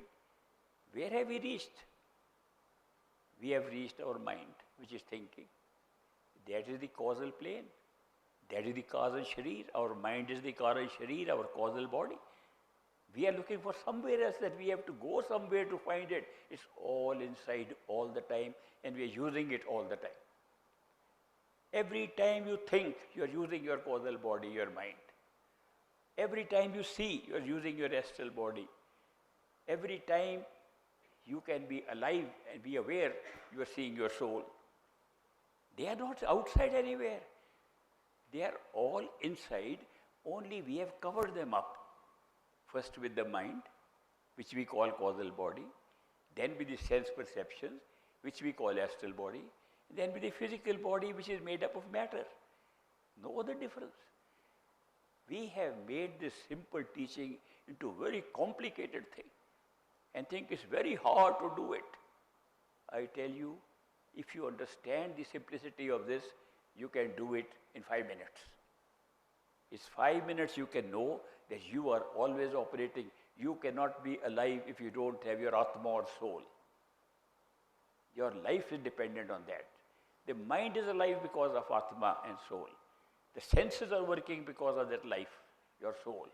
Where have we reached? We have reached our mind, which is thinking. That is the causal plane. That is the causal sharir. Our mind is the causal sharir, our causal body. We are looking for somewhere else, that we have to go somewhere to find it. It's all inside all the time, and we are using it all the time. Every time you think, you are using your causal body, your mind. Every time you see, you are using your astral body. Every time you can be alive and be aware, you are seeing your soul. They are not outside anywhere. They are all inside, only we have covered them up. First with the mind, which we call causal body, then with the sense perceptions, which we call astral body, then with the physical body, which is made up of matter. No other difference. We have made this simple teaching into a very complicated thing and think it's very hard to do it. I tell you, if you understand the simplicity of this, you can do it in 5 minutes. It's 5 minutes you can know that you are always operating. You cannot be alive if you don't have your Atma or soul. Your life is dependent on that. The mind is alive because of Atma and soul. The senses are working because of that life, your soul.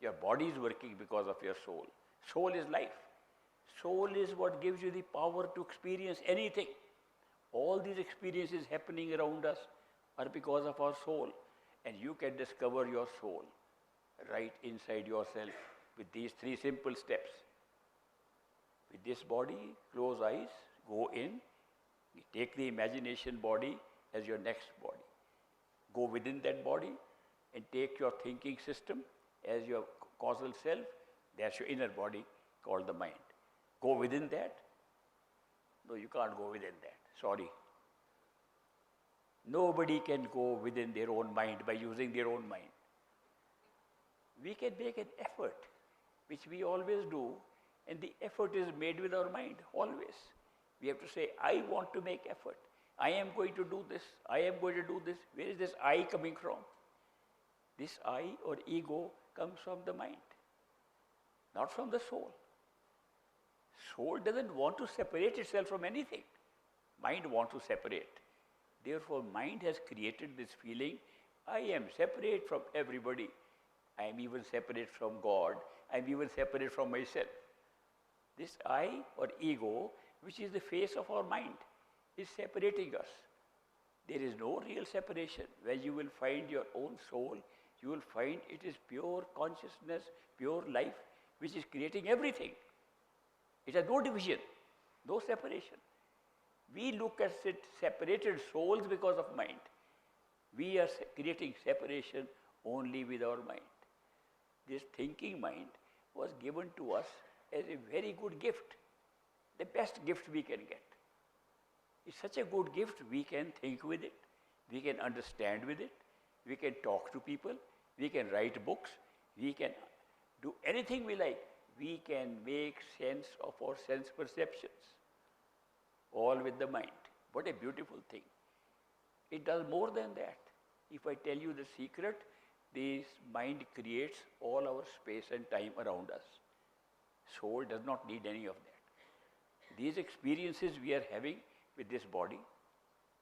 Your body is working because of your soul. Soul is life. Soul is what gives you the power to experience anything. All these experiences happening around us are because of our soul. And you can discover your soul right inside yourself with these 3 simple steps. With this body, close eyes, go in, take the imagination body as your next body. Go within that body and take your thinking system as your causal self. That's your inner body called the mind. Go within that. No, you can't go within that. Sorry. Nobody can go within their own mind by using their own mind. We can make an effort, which we always do, and the effort is made with our mind, always. We have to say, I want to make effort. I am going to do this. I am going to do this. Where is this I coming from? This I or ego comes from the mind, not from the soul. Soul doesn't want to separate itself from anything. Mind wants to separate. Therefore, mind has created this feeling, I am separate from everybody. I am even separate from God. I am even separate from myself. This I or ego, which is the face of our mind, is separating us. There is no real separation. Where you will find your own soul, you will find it is pure consciousness, pure life, which is creating everything. It has no division, no separation. We look at it separated souls because of mind. We are creating separation only with our mind. This thinking mind was given to us as a very good gift, the best gift we can get. It's such a good gift, we can think with it, we can understand with it, we can talk to people, we can write books, we can do anything we like. We can make sense of our sense perceptions, all with the mind. What a beautiful thing. It does more than that. If I tell you the secret, this mind creates all our space and time around us. Soul does not need any of that. These experiences we are having with this body,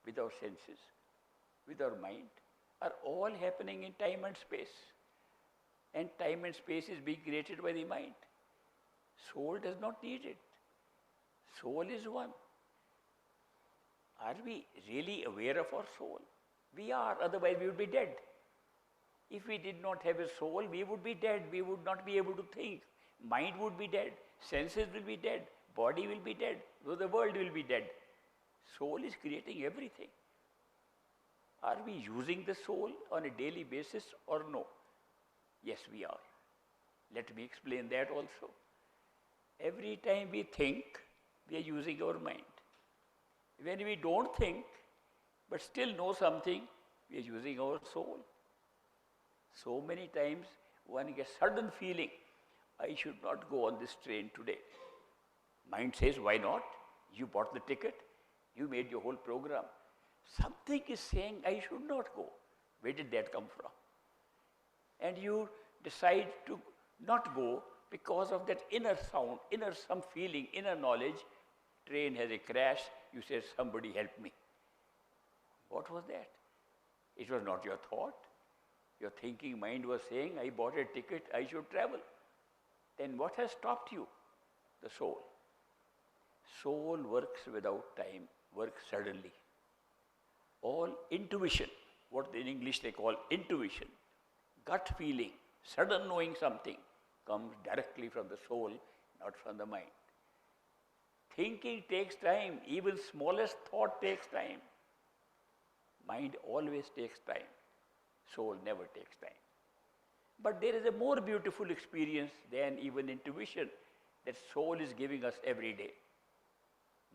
with our senses, with our mind, are all happening in time and space. And time and space is being created by the mind. Soul does not need it. Soul is one. Are we really aware of our soul? We are, otherwise we would be dead. If we did not have a soul, we would be dead. We would not be able to think. Mind would be dead. Senses will be dead. Body will be dead. So the world will be dead. Soul is creating everything. Are we using the soul on a daily basis or no? Yes, we are. Let me explain that also. Every time we think, we are using our mind. When we don't think, but still know something, we are using our soul. So many times one gets sudden feeling, I should not go on this train today. Mind says, why not? You bought the ticket, you made your whole program. Something is saying, I should not go. Where did that come from? And you decide to not go because of that inner sound, inner some feeling, inner knowledge. Train has a crash, you say, somebody help me. What was that? It was not your thought. Your thinking mind was saying, I bought a ticket, I should travel. Then what has stopped you? The soul. Soul works without time, works suddenly. All intuition, what in English they call intuition, gut feeling, Sudden knowing something comes directly from the soul, not from the mind. Thinking takes time. Even smallest thought takes time. Mind always takes time. Soul never takes time. But there is a more beautiful experience than even intuition that soul is giving us every day.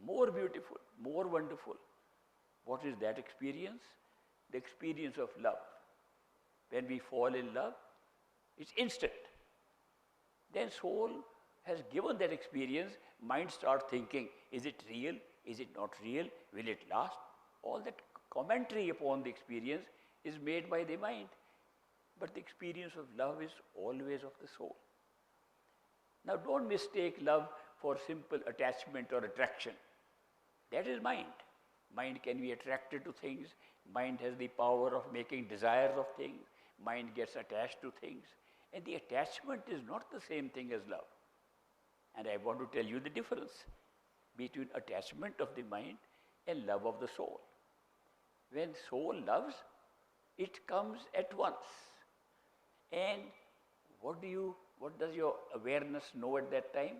More beautiful, more wonderful. What is that experience? The experience of love. When we fall in love, it's instant. Then soul has given that experience, mind starts thinking, is it real? Is it not real? Will it last? All that commentary upon the experience is made by the mind. But the experience of love is always of the soul. Now don't mistake love for simple attachment or attraction. That is mind. Mind can be attracted to things. Mind has the power of making desires of things. Mind gets attached to things. And the attachment is not the same thing as love. And I want to tell you the difference between attachment of the mind and love of the soul. When soul loves, it comes at once. And what does your awareness know at that time?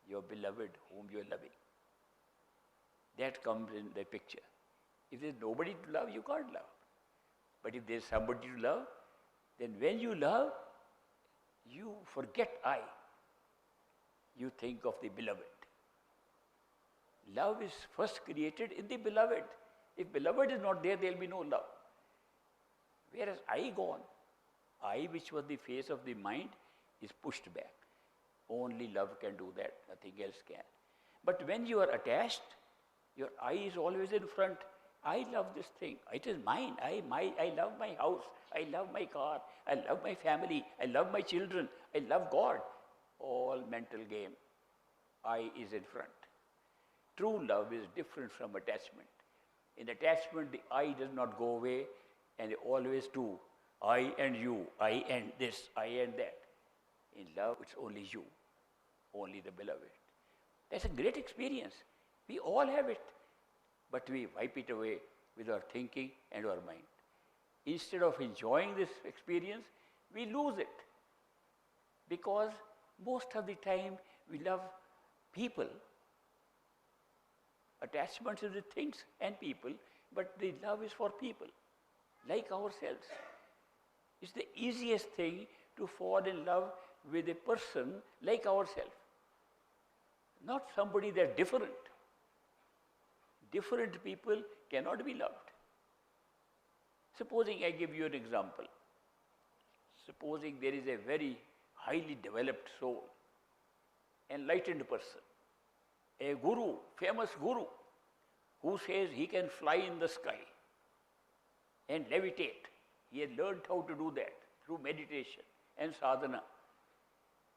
Your beloved whom you are loving. That comes in the picture. If there is nobody to love, you can't love. But if there is somebody to love, then when you love, you forget I. You think of the beloved. Love is first created in the beloved. If beloved is not there, there will be no love. Whereas I gone, I, which was the face of the mind, is pushed back. Only love can do that, nothing else can. But when you are attached, your I is always in front. I love this thing. It is mine. I love my house. I love my car. I love my family. I love my children. I love God. All mental game. I is in front. True love is different from attachment. In attachment, the I does not go away and they always do. I and you, I and this, I and that. In love, it's only you, only the beloved. That's a great experience. We all have it, but we wipe it away with our thinking and our mind. Instead of enjoying this experience, we lose it. Because most of the time, we love people. Attachments is with things and people, but the love is for people, like ourselves. It's the easiest thing to fall in love with a person like ourselves. Not somebody that's different. Different people cannot be loved. Supposing I give you an example. Supposing there is a very highly developed soul, enlightened person, a guru, famous guru, who says he can fly in the sky and levitate. He has learned how to do that through meditation and sadhana.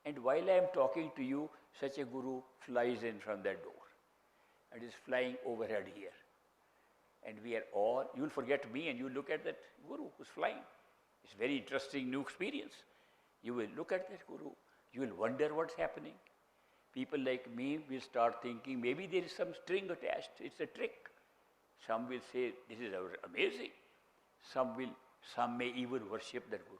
And while I am talking to you, such a guru flies in from that door and is flying overhead here. And we are all, you will forget me and you look at that guru who's flying. It's a very interesting new experience. You will look at that guru, you will wonder what's happening. People like me will start thinking, maybe there is some string attached, it's a trick. Some will say, this is amazing. Some may even worship that guru.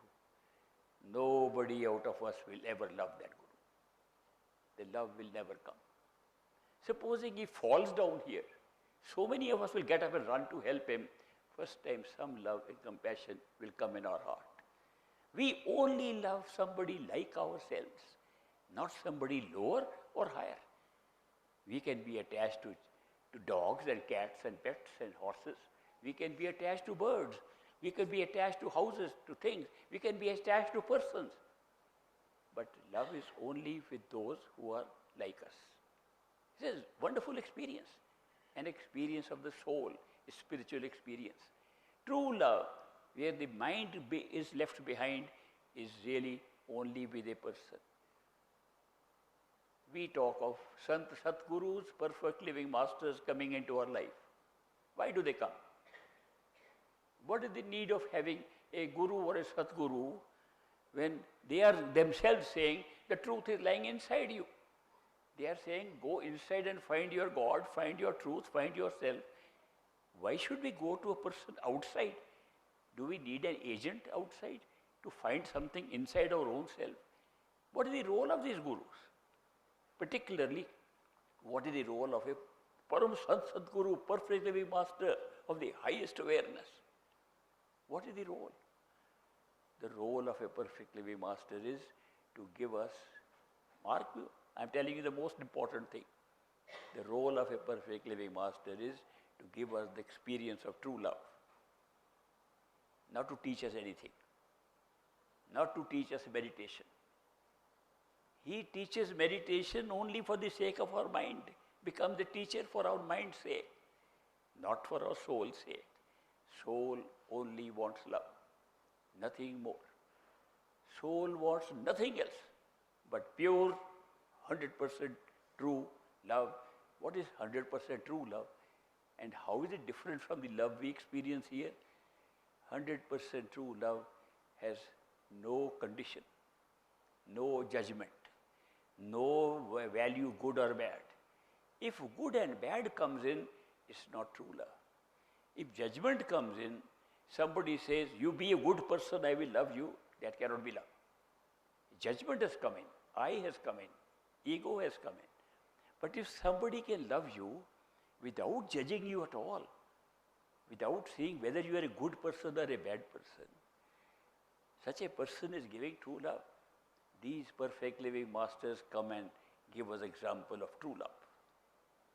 Nobody out of us will ever love that guru. The love will never come. Supposing he falls down here, so many of us will get up and run to help him. First time some love and compassion will come in our heart. We only love somebody like ourselves, not somebody lower or higher. We can be attached to dogs and cats and pets and horses. We can be attached to birds. We can be attached to houses, to things. We can be attached to persons. But love is only with those who are like us. This is a wonderful experience. An experience of the soul, a spiritual experience. True love, where the mind is left behind, is really only with a person. We talk of Sant Satgurus, perfect living masters coming into our life. Why do they come? What is the need of having a guru or a Satguru when they are themselves saying the truth is lying inside you? They are saying go inside and find your God, find your truth, find yourself. Why should we go to a person outside? Do we need an agent outside to find something inside our own self. What is the role of these gurus? Particularly, what is the role of a Param Sant Sadguru, perfect living master of the highest awareness? What is the role? The role of a perfect living master is to give us, mark you, I am telling you the most important thing. The role of a perfect living master is to give us the experience of true love. Not to teach us anything. Not to teach us meditation. He teaches meditation only for the sake of our mind. Becomes the teacher for our mind's sake, not for our soul's sake. Soul only wants love, nothing more. Soul wants nothing else but pure, 100% true love. What is 100% true love? And how is it different from the love we experience here? 100% true love has no condition, no judgment, no value good or bad. If good and bad comes in, it's not true love. If judgment comes in, somebody says, you be a good person, I will love you, that cannot be love. Judgment has come in, I has come in, ego has come in. But if somebody can love you without judging you at all, without seeing whether you are a good person or a bad person, such a person is giving true love. These perfect living masters come and give us example of true love.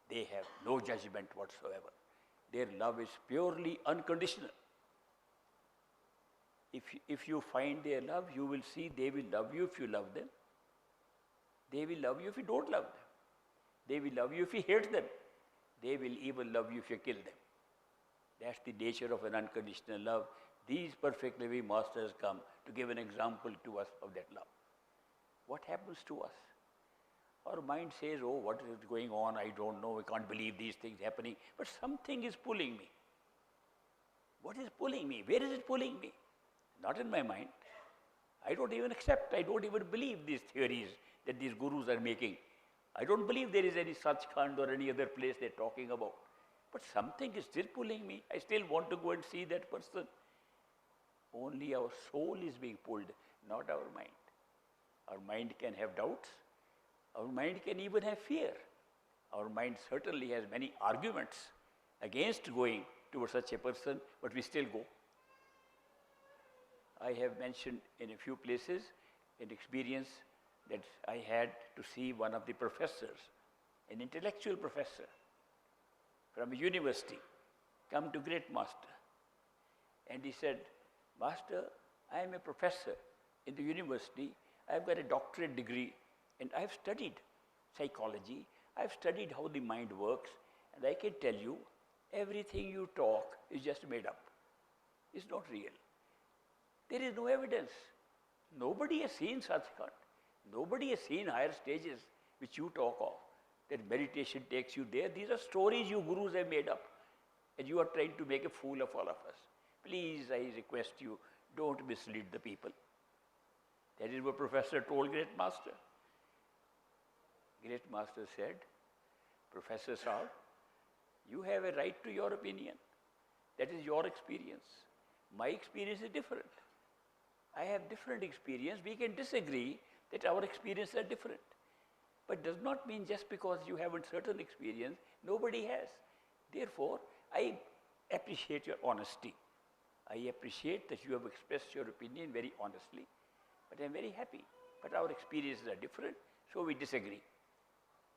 They have no judgment whatsoever. Their love is purely unconditional. If you find their love, you will see they will love you if you love them. They will love you if you don't love them. They will love you if you hate them. They will even love you if you kill them. That's the nature of an unconditional love. These perfect living masters come to give an example to us of that love. What happens to us? Our mind says, oh, what is going on? I don't know. I can't believe these things happening. But something is pulling me. What is pulling me? Where is it pulling me? Not in my mind. I don't even accept, I don't even believe these theories that these gurus are making. I don't believe there is any Sachkhand or any other place they're talking about. But something is still pulling me. I still want to go and see that person. Only our soul is being pulled, not our mind. Our mind can have doubts. Our mind can even have fear. Our mind certainly has many arguments against going towards such a person, but we still go. I have mentioned in a few places an experience that I had to see one of the professors, an intellectual professor from a university, come to great master. And he said, Master, I am a professor in the university. I have got a doctorate degree and I have studied psychology. I have studied how the mind works, and I can tell you everything you talk is just made up. It's not real. There is no evidence. Nobody has seen Satsang. Nobody has seen higher stages which you talk of, that meditation takes you there. These are stories you gurus have made up, and you are trying to make a fool of all of us. Please, I request you, don't mislead the people. That is what Professor told Great Master. Great Master said, Professor Saab, you have a right to your opinion. That is your experience. My experience is different. I have different experience. We can disagree that our experiences are different. But does not mean just because you have a certain experience, nobody has. Therefore, I appreciate your honesty. I appreciate that you have expressed your opinion very honestly. But I am very happy. But our experiences are different, so we disagree.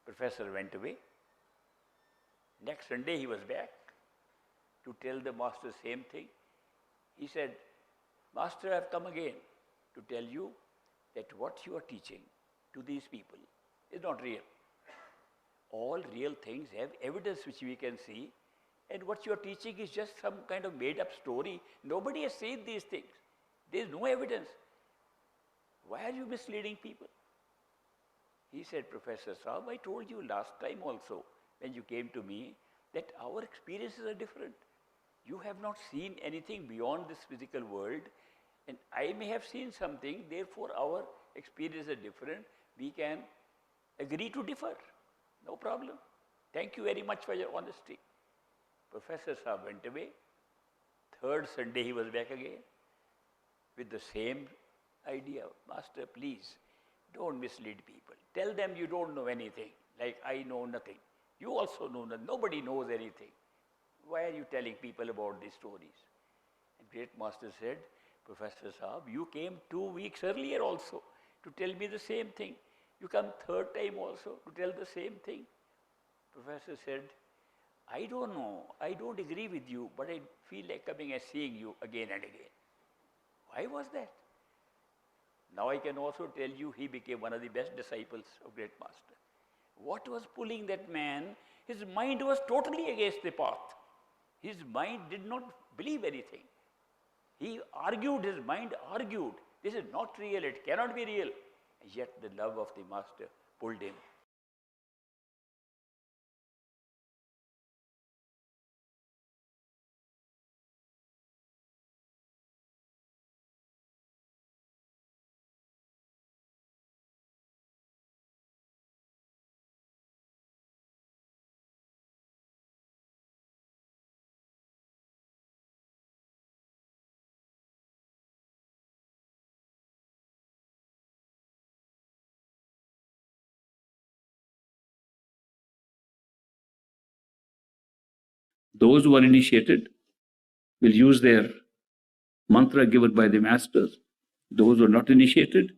Professor went away. Next Sunday he was back to tell the master the same thing. He said, Master, I have come again to tell you that what you are teaching to these people is not real. All real things have evidence which we can see, and what you are teaching is just some kind of made up story. Nobody has seen these things. There is no evidence. Why are you misleading people? He said, Professor Saab, I told you last time also when you came to me that our experiences are different. You have not seen anything beyond this physical world, and I may have seen something, therefore our experiences are different. We can agree to differ. No problem. Thank you very much for your honesty. Professor Saab went away. Third Sunday he was back again with the same idea. Master, please, don't mislead people. Tell them you don't know anything, like I know nothing. You also know nothing. Nobody knows anything. Why are you telling people about these stories? And great master said, Professor Saab, you came 2 weeks earlier also to tell me the same thing. You come third time also to tell the same thing. Professor said, I don't know, I don't agree with you, but I feel like coming and seeing you again and again. Why was that? Now I can also tell you he became one of the best disciples of great master. What was pulling that man? His mind was totally against the path. His mind did not believe anything. He argued, his mind argued. This is not real, it cannot be real. And yet the love of the master pulled him. Those who are initiated will use their mantra given by the masters. Those who are not initiated